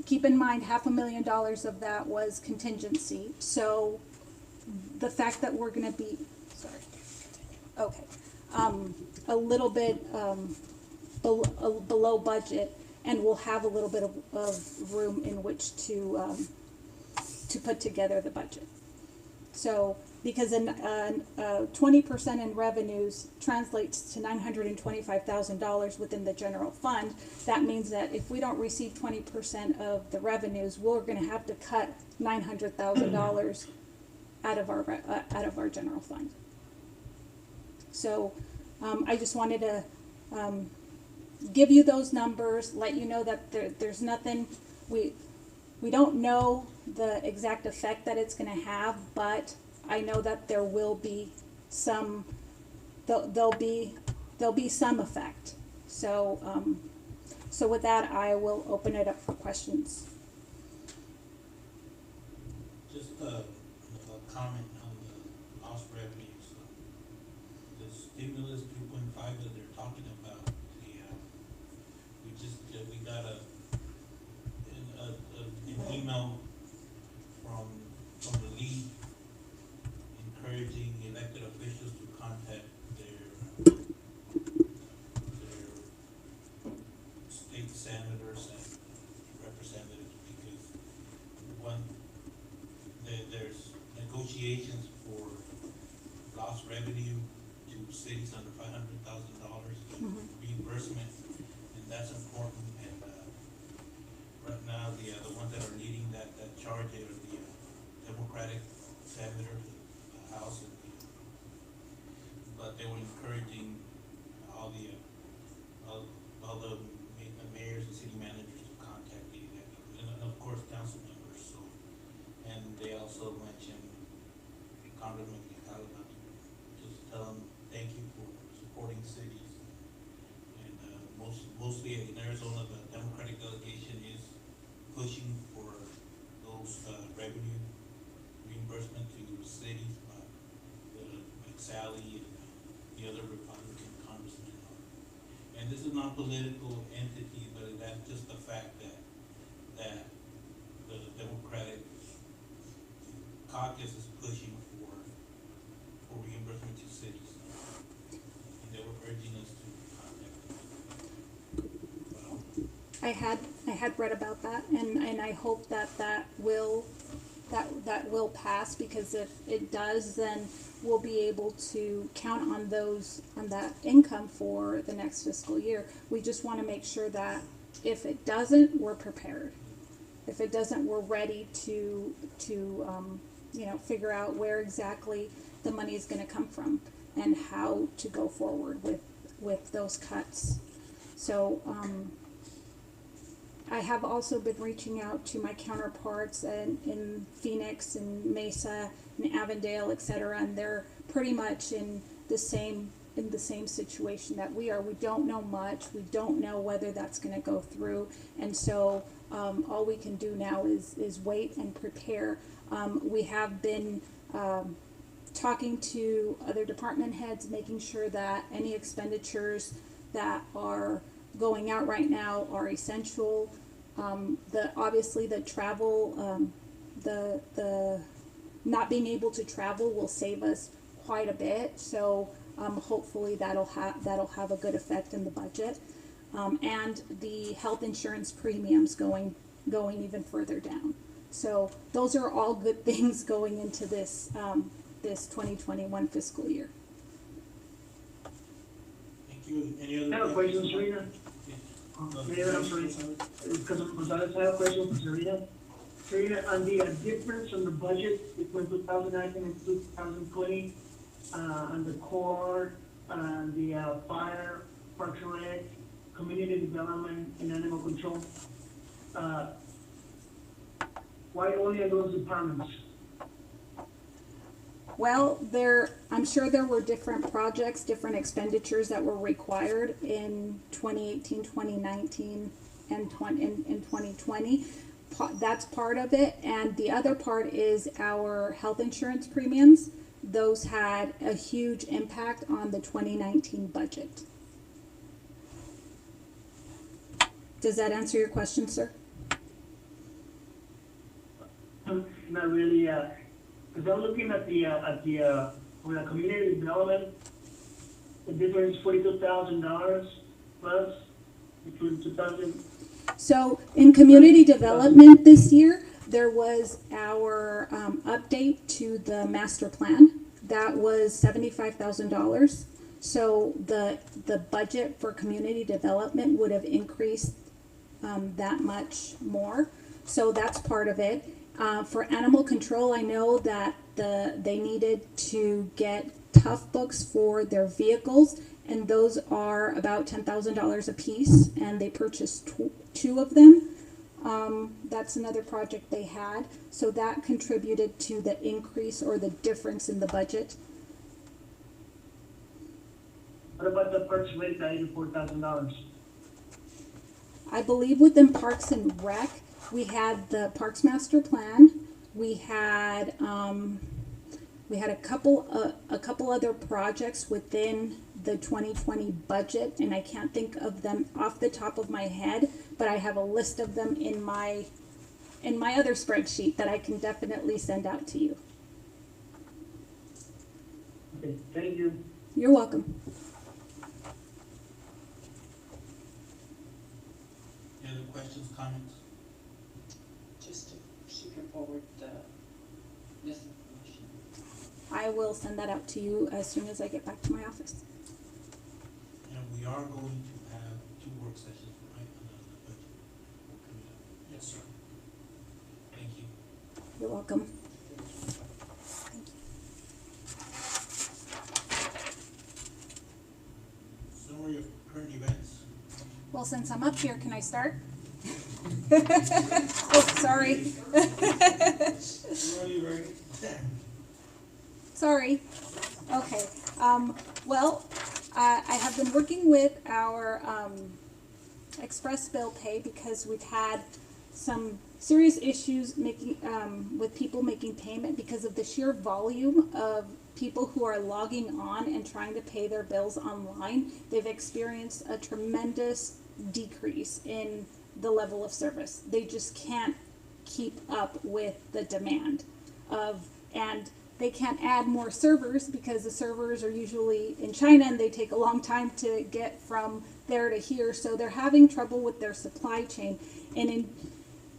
Keep in mind, $500,000 of that was contingency. So the fact that we're going to be, a little bit below budget, and we'll have a little bit of room in which to put together the budget. So because 20% in revenues translates to $925,000 within the general fund, that means that if we don't receive 20% of the revenues, we're going to have to cut $900,000 out of our general fund. So I just wanted to give you those numbers, let you know that there's nothing, we don't know the exact effect that it's going to have, but I know that there will be some, there'll be some effect. So so with that, I will open it up for questions. Just a comment on the lost revenues. The stimulus 2.5 that they're talking about, we got an email from the league encouraging elected officials to contact their state senators and representatives, because there's negotiations for lost revenue to cities under $500,000 reimbursement, and that's important. And right now, the ones that are leading that charge are the Democratic senators, the House, and but they were encouraging all the mayors and city managers to contact the elected, and of course council members. So, and they also mentioned Congressman Calabas, just tell them thank you for supporting cities. And mostly in Arizona, the Democratic delegation is pushing for those revenue reimbursement to cities, like Sally and the other Republican congressmen are. And this is not political entity, but that's just the fact that the Democratic caucus is pushing for reimbursement to cities. And they were urging us I had read about that, and I hope that will pass, because if it does, then we'll be able to count on that income for the next fiscal year. We just want to make sure that if it doesn't, we're prepared. If it doesn't, we're ready to figure out where exactly the money is going to come from and how to go forward with those cuts. So I have also been reaching out to my counterparts in Phoenix and Mesa and Avondale, etc., and they're pretty much in the same situation that we are. We don't know much. We don't know whether that's going to go through, and so all we can do now is wait and prepare. We have been talking to other department heads, making sure that any expenditures that are going out right now are essential. Obviously the travel, the not being able to travel will save us quite a bit. So hopefully that'll have a good effect in the budget, and the health insurance premiums going even further down. So those are all good things going into this 2021 fiscal year. Thank you. Any other? I have a question, Serena. Mayor, I'm sorry, because Gonzalez, I have a question for Serena. Serena, on the difference in the budget between 2019 and 2020, on the core, the fire, parks and rec, community development, and animal control, why only on those departments? Well, I'm sure there were different projects, different expenditures that were required in 2018, 2019, and 2020. That's part of it. And the other part is our health insurance premiums. Those had a huge impact on the 2019 budget. Does that answer your question, sir? Not really, because I'm looking at the community development, the difference $42,000 plus between 2000. So in community development this year, there was our update to the master plan. That was $75,000. So the budget for community development would have increased that much more. So that's part of it. For animal control, I know that they needed to get tough books for their vehicles, and those are about $10,000 a piece, and they purchased two of them. That's another project they had, so that contributed to the increase or the difference in the budget. What about the parks rate, $84,000? I believe within Parks and Rec, we had the Parks Master Plan. We had a couple other projects within the 2020 budget, and I can't think of them off the top of my head, but I have a list of them in my other spreadsheet that I can definitely send out to you. Okay, thank you. You're welcome. Any other questions, comments? Just to keep it forward, this information. I will send that out to you as soon as I get back to my office. And we are going to have 2 work sessions, right, on the budget. Yes, sir. Thank you. You're welcome. Summary of current events. Well, since I'm up here, can I start? Oh, sorry. Sorry. Okay. Well, I have been working with our express bill pay because we've had some serious issues making with people making payment because of the sheer volume of people who are logging on and trying to pay their bills online. They've experienced a tremendous decrease in the level of service. They just can't keep up with the demand of, and they can't add more servers because the servers are usually in China and they take a long time to get from there to here. So they're having trouble with their supply chain. And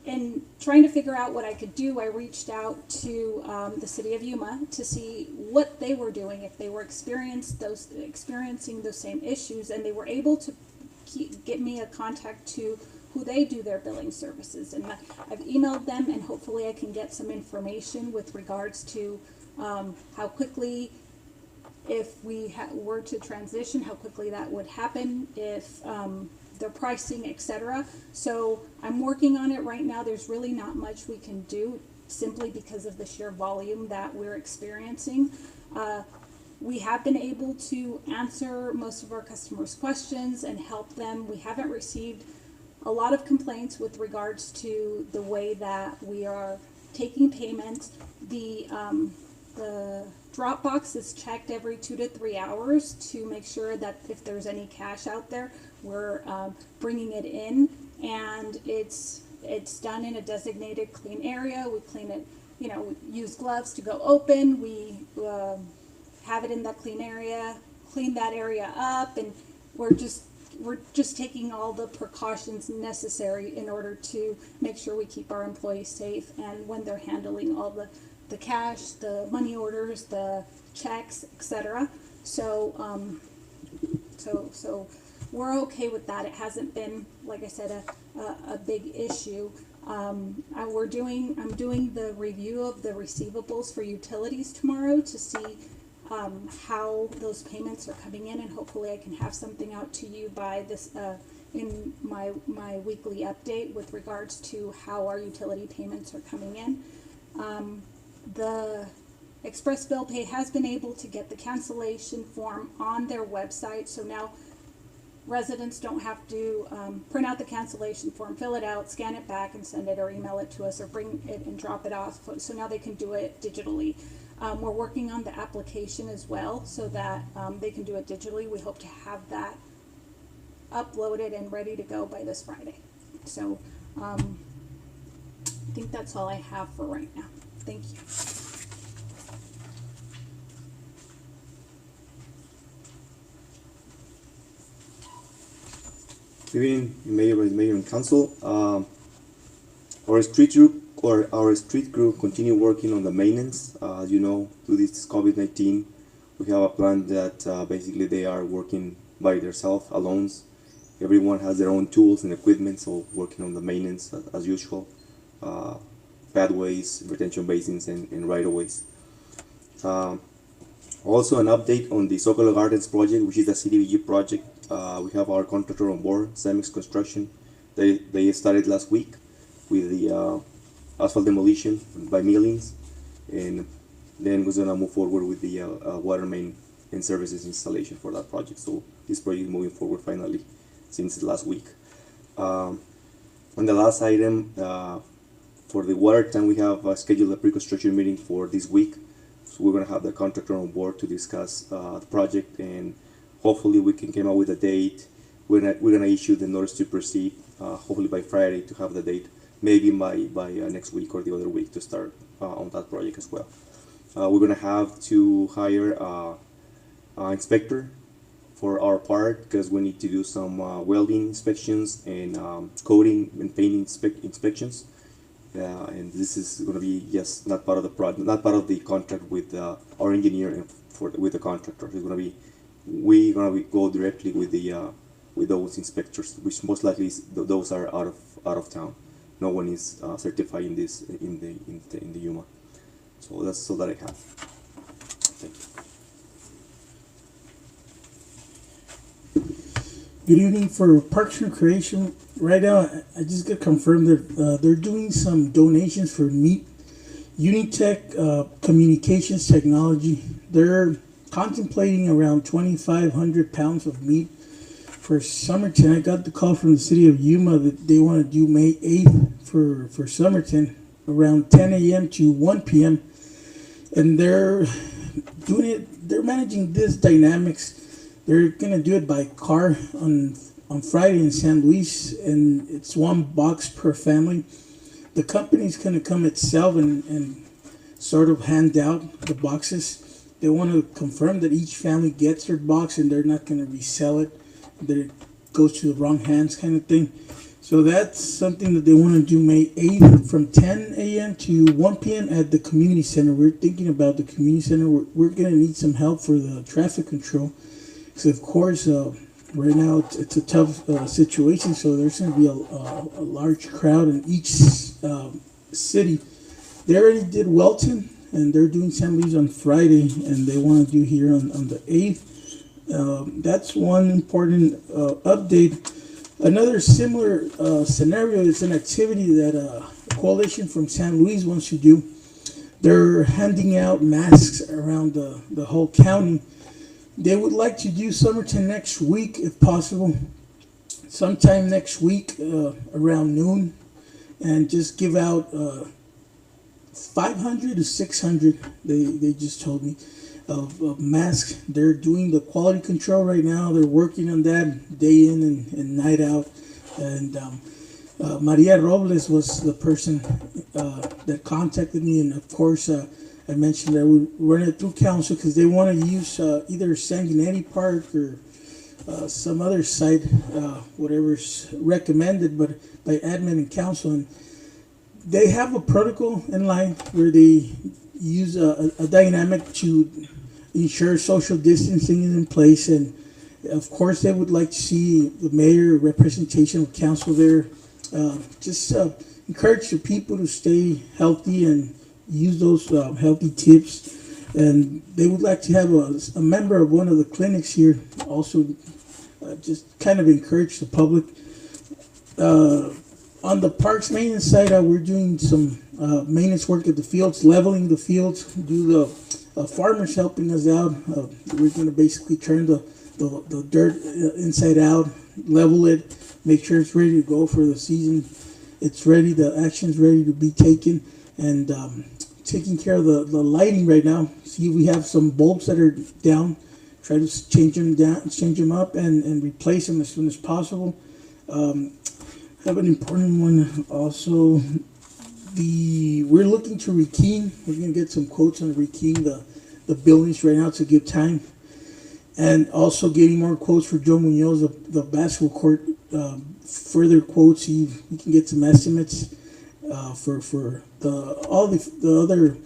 in trying to figure out what I could do, I reached out to the city of Yuma to see what they were doing, if they were experiencing those same issues, and they were able to get me a contact to who they do their billing services. And I've emailed them, and hopefully I can get some information with regards to how quickly, if we were to transition, how quickly that would happen, if their pricing, etc. So I'm working on it right now. There's really not much we can do simply because of the sheer volume that we're experiencing. We have been able to answer most of our customers' questions and help them. We haven't received a lot of complaints with regards to the way that we are taking payments. The Dropbox is checked every 2 to 3 hours to make sure that if there's any cash out there, we're bringing it in, and it's done in a designated clean area. We clean it, we use gloves to go open. We have it in that clean area, clean that area up, and we're just taking all the precautions necessary in order to make sure we keep our employees safe, and when they're handling all the cash, the money orders, the checks, etc. So we're okay with that. It hasn't been, like I said, a big issue. I'm doing the review of the receivables for utilities tomorrow to see how those payments are coming in, and hopefully I can have something out to you by this in my weekly update with regards to how our utility payments are coming in. The Express Bill Pay has been able to get the cancellation form on their website, so now residents don't have to print out the cancellation form, fill it out, scan it back, and send it or email it to us or bring it and drop it off. So now they can do it digitally. We're working on the application as well so that they can do it digitally. We hope to have that uploaded and ready to go by this Friday. So I think that's all I have for right now. Thank you. Good evening, Mayor and Council. Our street crew continue working on the maintenance. As you know, through this COVID-19, we have a plan that basically they are working by themselves, alone. Everyone has their own tools and equipment, so working on the maintenance as usual. Pathways, retention basins, and right-of-ways. Also an update on the Zocalo Gardens project, which is the CDBG project. We have our contractor on board, Cemex Construction. They started last week with the asphalt demolition by millings, and then we're gonna move forward with the water main and services installation for that project. So this project is moving forward finally since last week. On the last item, for the water tank, we have scheduled a pre-construction meeting for this week. So we're going to have the contractor on board to discuss the project, and hopefully we can come up with a date. We're going to issue the notice to proceed, hopefully by Friday, to have the date, maybe by next week or the other week to start on that project as well. We're going to have to hire an inspector for our part, because we need to do some welding inspections and coating and painting inspections. And this is going to be not part of the project, not part of the contract with our engineer and with the contractor. It's going to be we're going to go directly with those inspectors, which most likely those are out of town. No one is certifying this in the Yuma. So that's all that I have. Thank you. Good evening. For Parks and Recreation, right now I just got confirmed that they're doing some donations for meat. Unitech Communications Technology, they're contemplating around 2,500 pounds of meat for Somerton. I got the call from the city of Yuma that they want to do May 8th for Somerton around 10 a.m. to 1 p.m. And they're doing it, they're managing this dynamics. They're gonna do it by car on Friday in San Luis, and it's 1 box per family. The company's gonna come itself and sort of hand out the boxes. They want to confirm that each family gets their box and they're not going to resell it, that it goes to the wrong hands kind of thing. So that's something that they want to do May 8th from 10 a.m. to 1 p.m. at the community center. We're thinking about the community center. We're going to need some help for the traffic control. So of course, right now it's a tough situation, so there's going to be a large crowd in each city. They already did Welton, and they're doing San Luis on Friday, and they want to do here on the 8th. That's one important update. Another similar scenario is an activity that a coalition from San Luis wants to do. They're handing out masks around the whole county. They would like to do Somerton next week, if possible, sometime next week around noon, and just give out 500 to 600, they just told me, of masks. They're doing the quality control right now. They're working on that day in and night out. And Maria Robles was the person that contacted me, and of course I mentioned that we run it through council because they want to use either Sanguinetti Park or some other site, whatever's recommended, but by admin and council. And they have a protocol in line where they use a dynamic to ensure social distancing is in place, and of course they would like to see the mayor, representation of council there. Just encourage the people to stay healthy and use those healthy tips, and they would like to have a member of one of the clinics here also just kind of encourage the public. On the parks maintenance side, we're doing some maintenance work at the fields, leveling the fields, do the farmers helping us out. We're going to basically turn the dirt inside out, level it, make sure it's ready to go for the season. It's ready, the action's ready to be taken, and taking care of the lighting right now. See, we have some bulbs that are down, try to change them up and replace them as soon as possible. Have an important one also. We're looking to rekeying. We're going to get some quotes on rekeying the buildings right now to give time, and also getting more quotes for Joe Munoz, the basketball court. Further quotes, we can get some estimates for all the other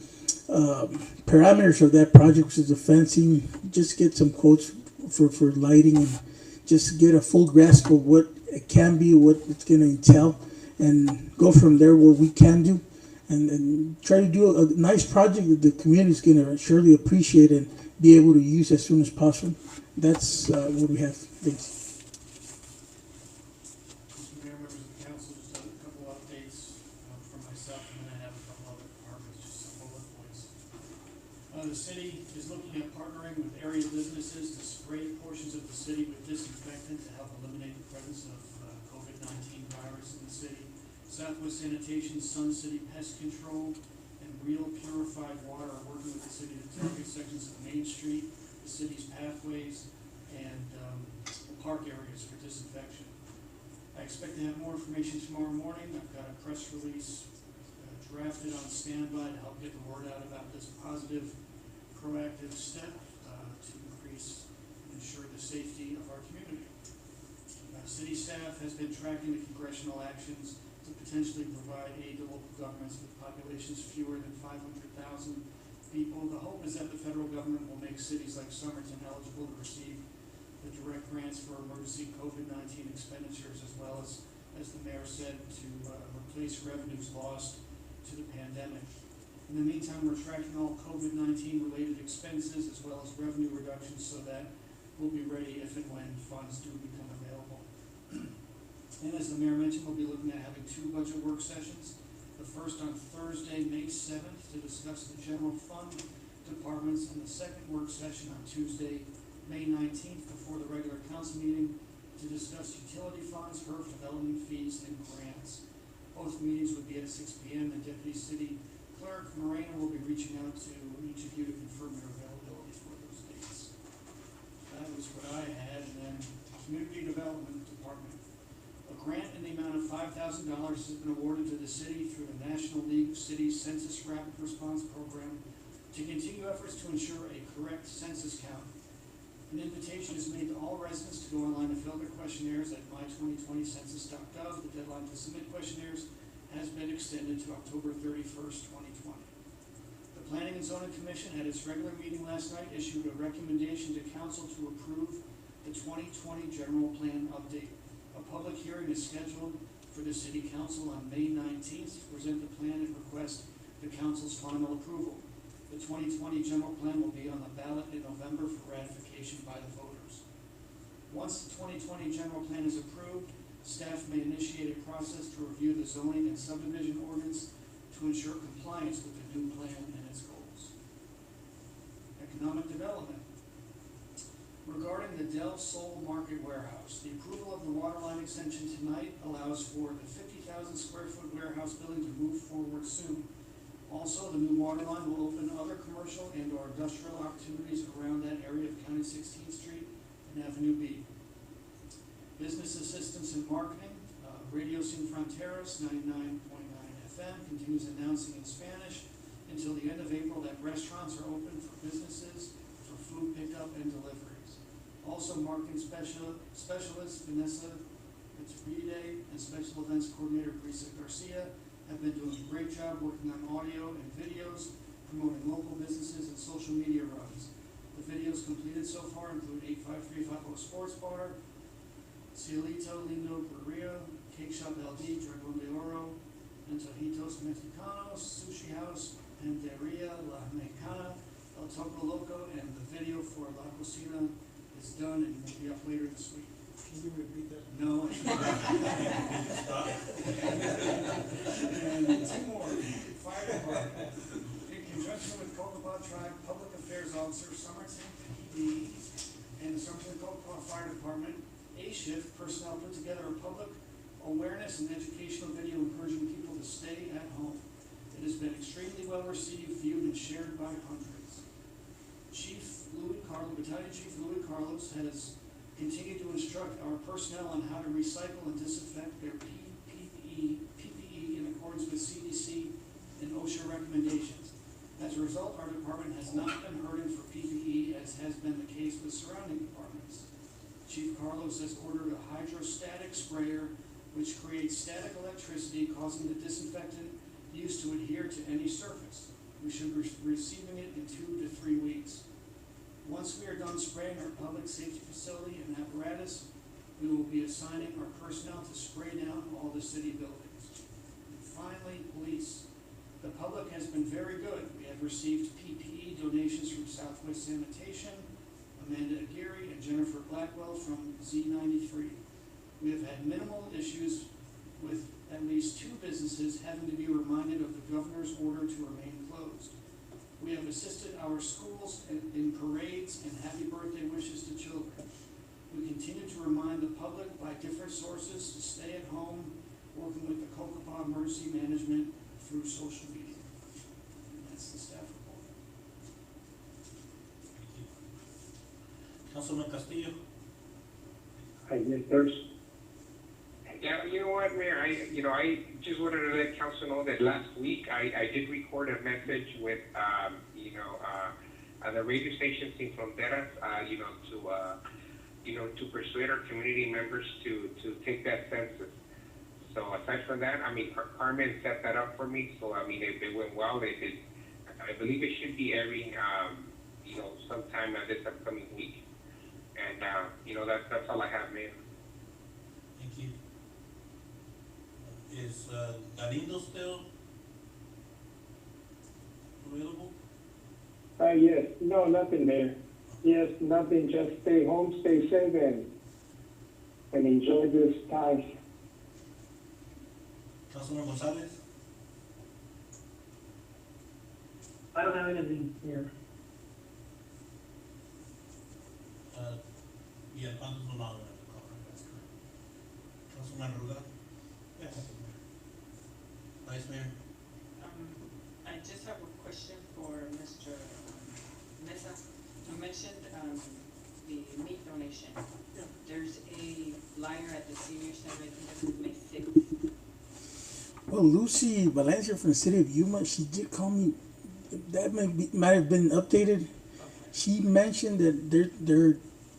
parameters of that project, which is the fencing. Just get some quotes for lighting and just get a full grasp of what it can be, what it's going to entail, and go from there what we can do, and try to do a nice project that the community is going to surely appreciate and be able to use as soon as possible. That's what we have. Thanks. Mr. Mayor, members of the council, just a couple updates from myself, and then I have a couple other departments, just some bullet points. The city is looking at partnering with area businesses to spray portions of the city with disinfectant to help eliminate the presence of COVID-19 virus in the city. Southwest Sanitation, Sun City Pest Control, and Real Purified Water are working with the city to target sections of Main Street, the city's pathways, and the park areas for disinfection. I expect to have more information tomorrow morning. I've got a press release drafted on standby to help get the word out about this positive, proactive step to increase and ensure the safety of our community. City staff has been tracking the congressional actions to potentially provide aid to local governments with populations fewer than 500,000 people. The hope is that the federal government will make cities like Somerton eligible to receive the direct grants for emergency COVID-19 expenditures, as well as the mayor said, to replace revenues lost to the pandemic. In the meantime, we're tracking all COVID-19 related expenses as well as revenue reductions so that we'll be ready if and when funds do become available. And as the mayor mentioned, we'll be looking at having 2 budget work sessions. The first on Thursday, May 7th, to discuss the general fund departments, and the second work session on Tuesday, May 19th, before the regular council meeting, to discuss utility funds, HERF development fees, and grants. Both meetings would be at 6 p.m. and Deputy City Clerk Moreno will be reaching out to each of you to confirm your availability for those dates. That was what I had, and then Community Development Department. A grant in the amount of $5,000 has been awarded to the city through the National League of Cities Census Rapid Response Program to continue efforts to ensure a correct census count. An invitation is made to all residents to go online and fill their questionnaires at my2020census.gov. The deadline to submit questionnaires has been extended to October 31st, 2020. The Planning and Zoning Commission at its regular meeting last night issued a recommendation to council to approve the 2020 general plan update. A public hearing is scheduled for the City Council on May 19th to present the plan and request the council's final approval. The 2020 general plan will be on the ballot in November for ratification by the voters. Once the 2020 general plan is approved, staff may initiate a process to review the zoning and subdivision ordinance to ensure compliance with the new plan and its goals. Economic development. Regarding the Del Sol Market Warehouse, the approval of the waterline extension tonight allows for the 50,000 square foot warehouse building to move forward soon. Also, the new waterline will open other commercial and or industrial opportunities around that area of County 16th Street and Avenue B. Business assistance and marketing, Radio Sin Fronteras 99.9 FM continues announcing in Spanish until the end of April that restaurants are open for businesses for food pickup and deliveries. Also, marketing specialist Vanessa Vitride and special events coordinator Brisa Garcia have been doing a great job working on audio and videos, promoting local businesses and social media runs. The videos completed so far include 85350 Sports Bar, Cielito Lindo Burrito, Cake Shop LD, Dragon de Oro, Antojitos Mexicanos, Sushi House, Panderia La Mexicana, El Topo Loco, and the video for La Cocina is done and will be up later this week. Can you repeat that? No. Stop. And two more. Fire department. In conjunction with Cocopah Tribe Public Affairs Officer, Somerton PD, and the Somerton Cocopah Fire Department, A-Shift personnel put together a public awareness and educational video encouraging people to stay at home. It has been extremely well received, viewed, and shared by hundreds. Battalion Chief Louis Carlos has continued to instruct our personnel on how to recycle and disinfect their PPE in accordance with CDC and OSHA recommendations. As a result, our department has not been hurting for PPE, as has been the case with surrounding departments. Chief Carlos has ordered a hydrostatic sprayer which creates static electricity, causing the disinfectant used to adhere to any surface. We should be receiving it in 2 to 3 weeks. Once we are done spraying our public safety facility and apparatus, we will be assigning our personnel to spray down all the city buildings. And finally, police. The public has been very good. We have received PPE donations from Southwest Sanitation, Amanda Aguirre, and Jennifer Blackwell from Z93. We have had minimal issues with at least 2 businesses having to be reminded of the governor's order to remain closed. We have assisted our schools in parades and happy birthday wishes to children. We continue to remind the public by different sources to stay at home, working with the Cocopah Emergency Management through social media. And that's the staff report. Councilman Castillo. Yes, there's. Yeah, you know what, Mayor? I just wanted to let council know that last week I did record a message with the radio station in Fronteras, to persuade our community members to take that census. So aside from that, Carmen set that up for me. So it went well. They did. I believe it should be airing, sometime this upcoming week. And that's all I have, Mayor. Thank you. Is Galindo still available? Yes, no, nothing there. Yes, nothing, just stay home, stay safe, and enjoy this time. Councilman Gonzalez? I don't have anything here. Yeah, Pando's no longer at the call, that's correct. Councilman Ruda? Yes. Vice Mayor? I just have a question for Mr. Mesa. You mentioned the meat donation. Yeah. There's there's a flyer at the senior center, I think that's May 6th. Well, Lucy Valencia from the city of Yuma, she did call me. That might have been updated. She mentioned that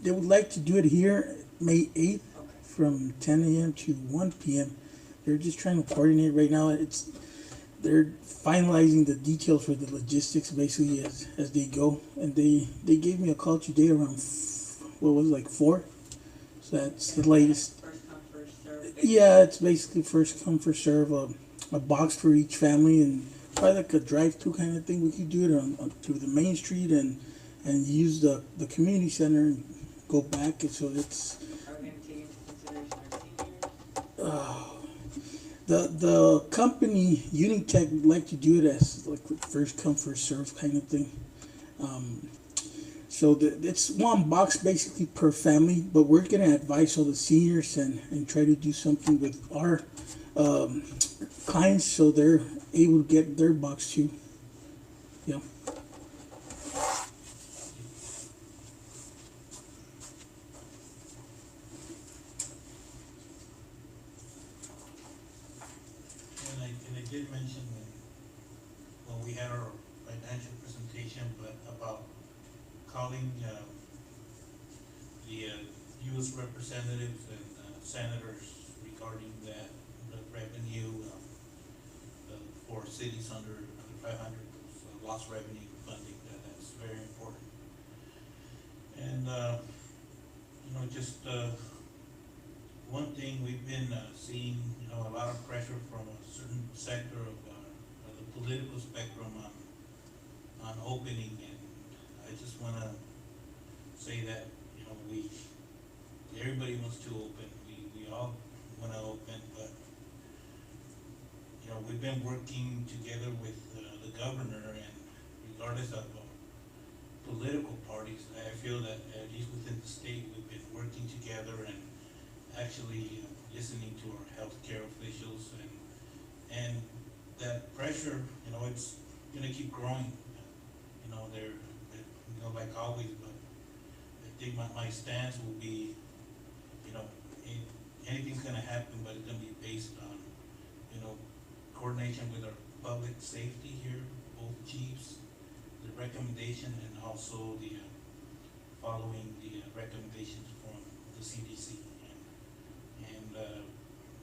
they would like to do it here May 8th from 10 a.m. to 1 p.m. They're just trying to coordinate right now. They're finalizing the details for the logistics basically as they go. And they gave me a call today around 4. So that's the latest. First come, first serve. Yeah, it's basically first come, first serve. A box for each family, and probably like a drive-through kind of thing. We could do it on through the main street and use the community center and go back. And so it's Are we gonna take into consideration our seniors? the company Unitech would like to do it as like first come, first serve kind of thing. So it's one box basically per family, but we're gonna advise all the seniors and try to do something with our clients so they're able to get their box too. Yeah. And I did mention when we had our financial presentation, but about calling the U.S. representatives and senators regarding the revenue for cities under 500, so lost revenue funding. That's very important. And just one thing we've been seeing, a lot of pressure from a certain sector of the political spectrum on opening, and I just want to say that everybody wants to open. We all want to open, but we've been working together with the governor, and regardless of political parties, I feel that at least within the state we've been working together and actually listening to our healthcare officials, and that pressure, it's going to keep growing. They're like always, but I think my stance will be, anything's going to happen, but it's going to be based on, coordination with our public safety here, both chiefs, the recommendation, and also the following the recommendations from the CDC. And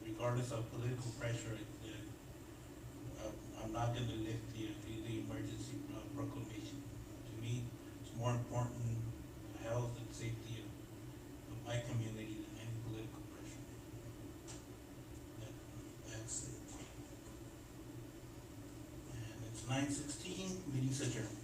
regardless of political pressure, I'm not going to lift the emergency proclamation. To me, it's more important the health and safety of my community than any political pressure. That's it. And it's 9:16, meeting's adjourned.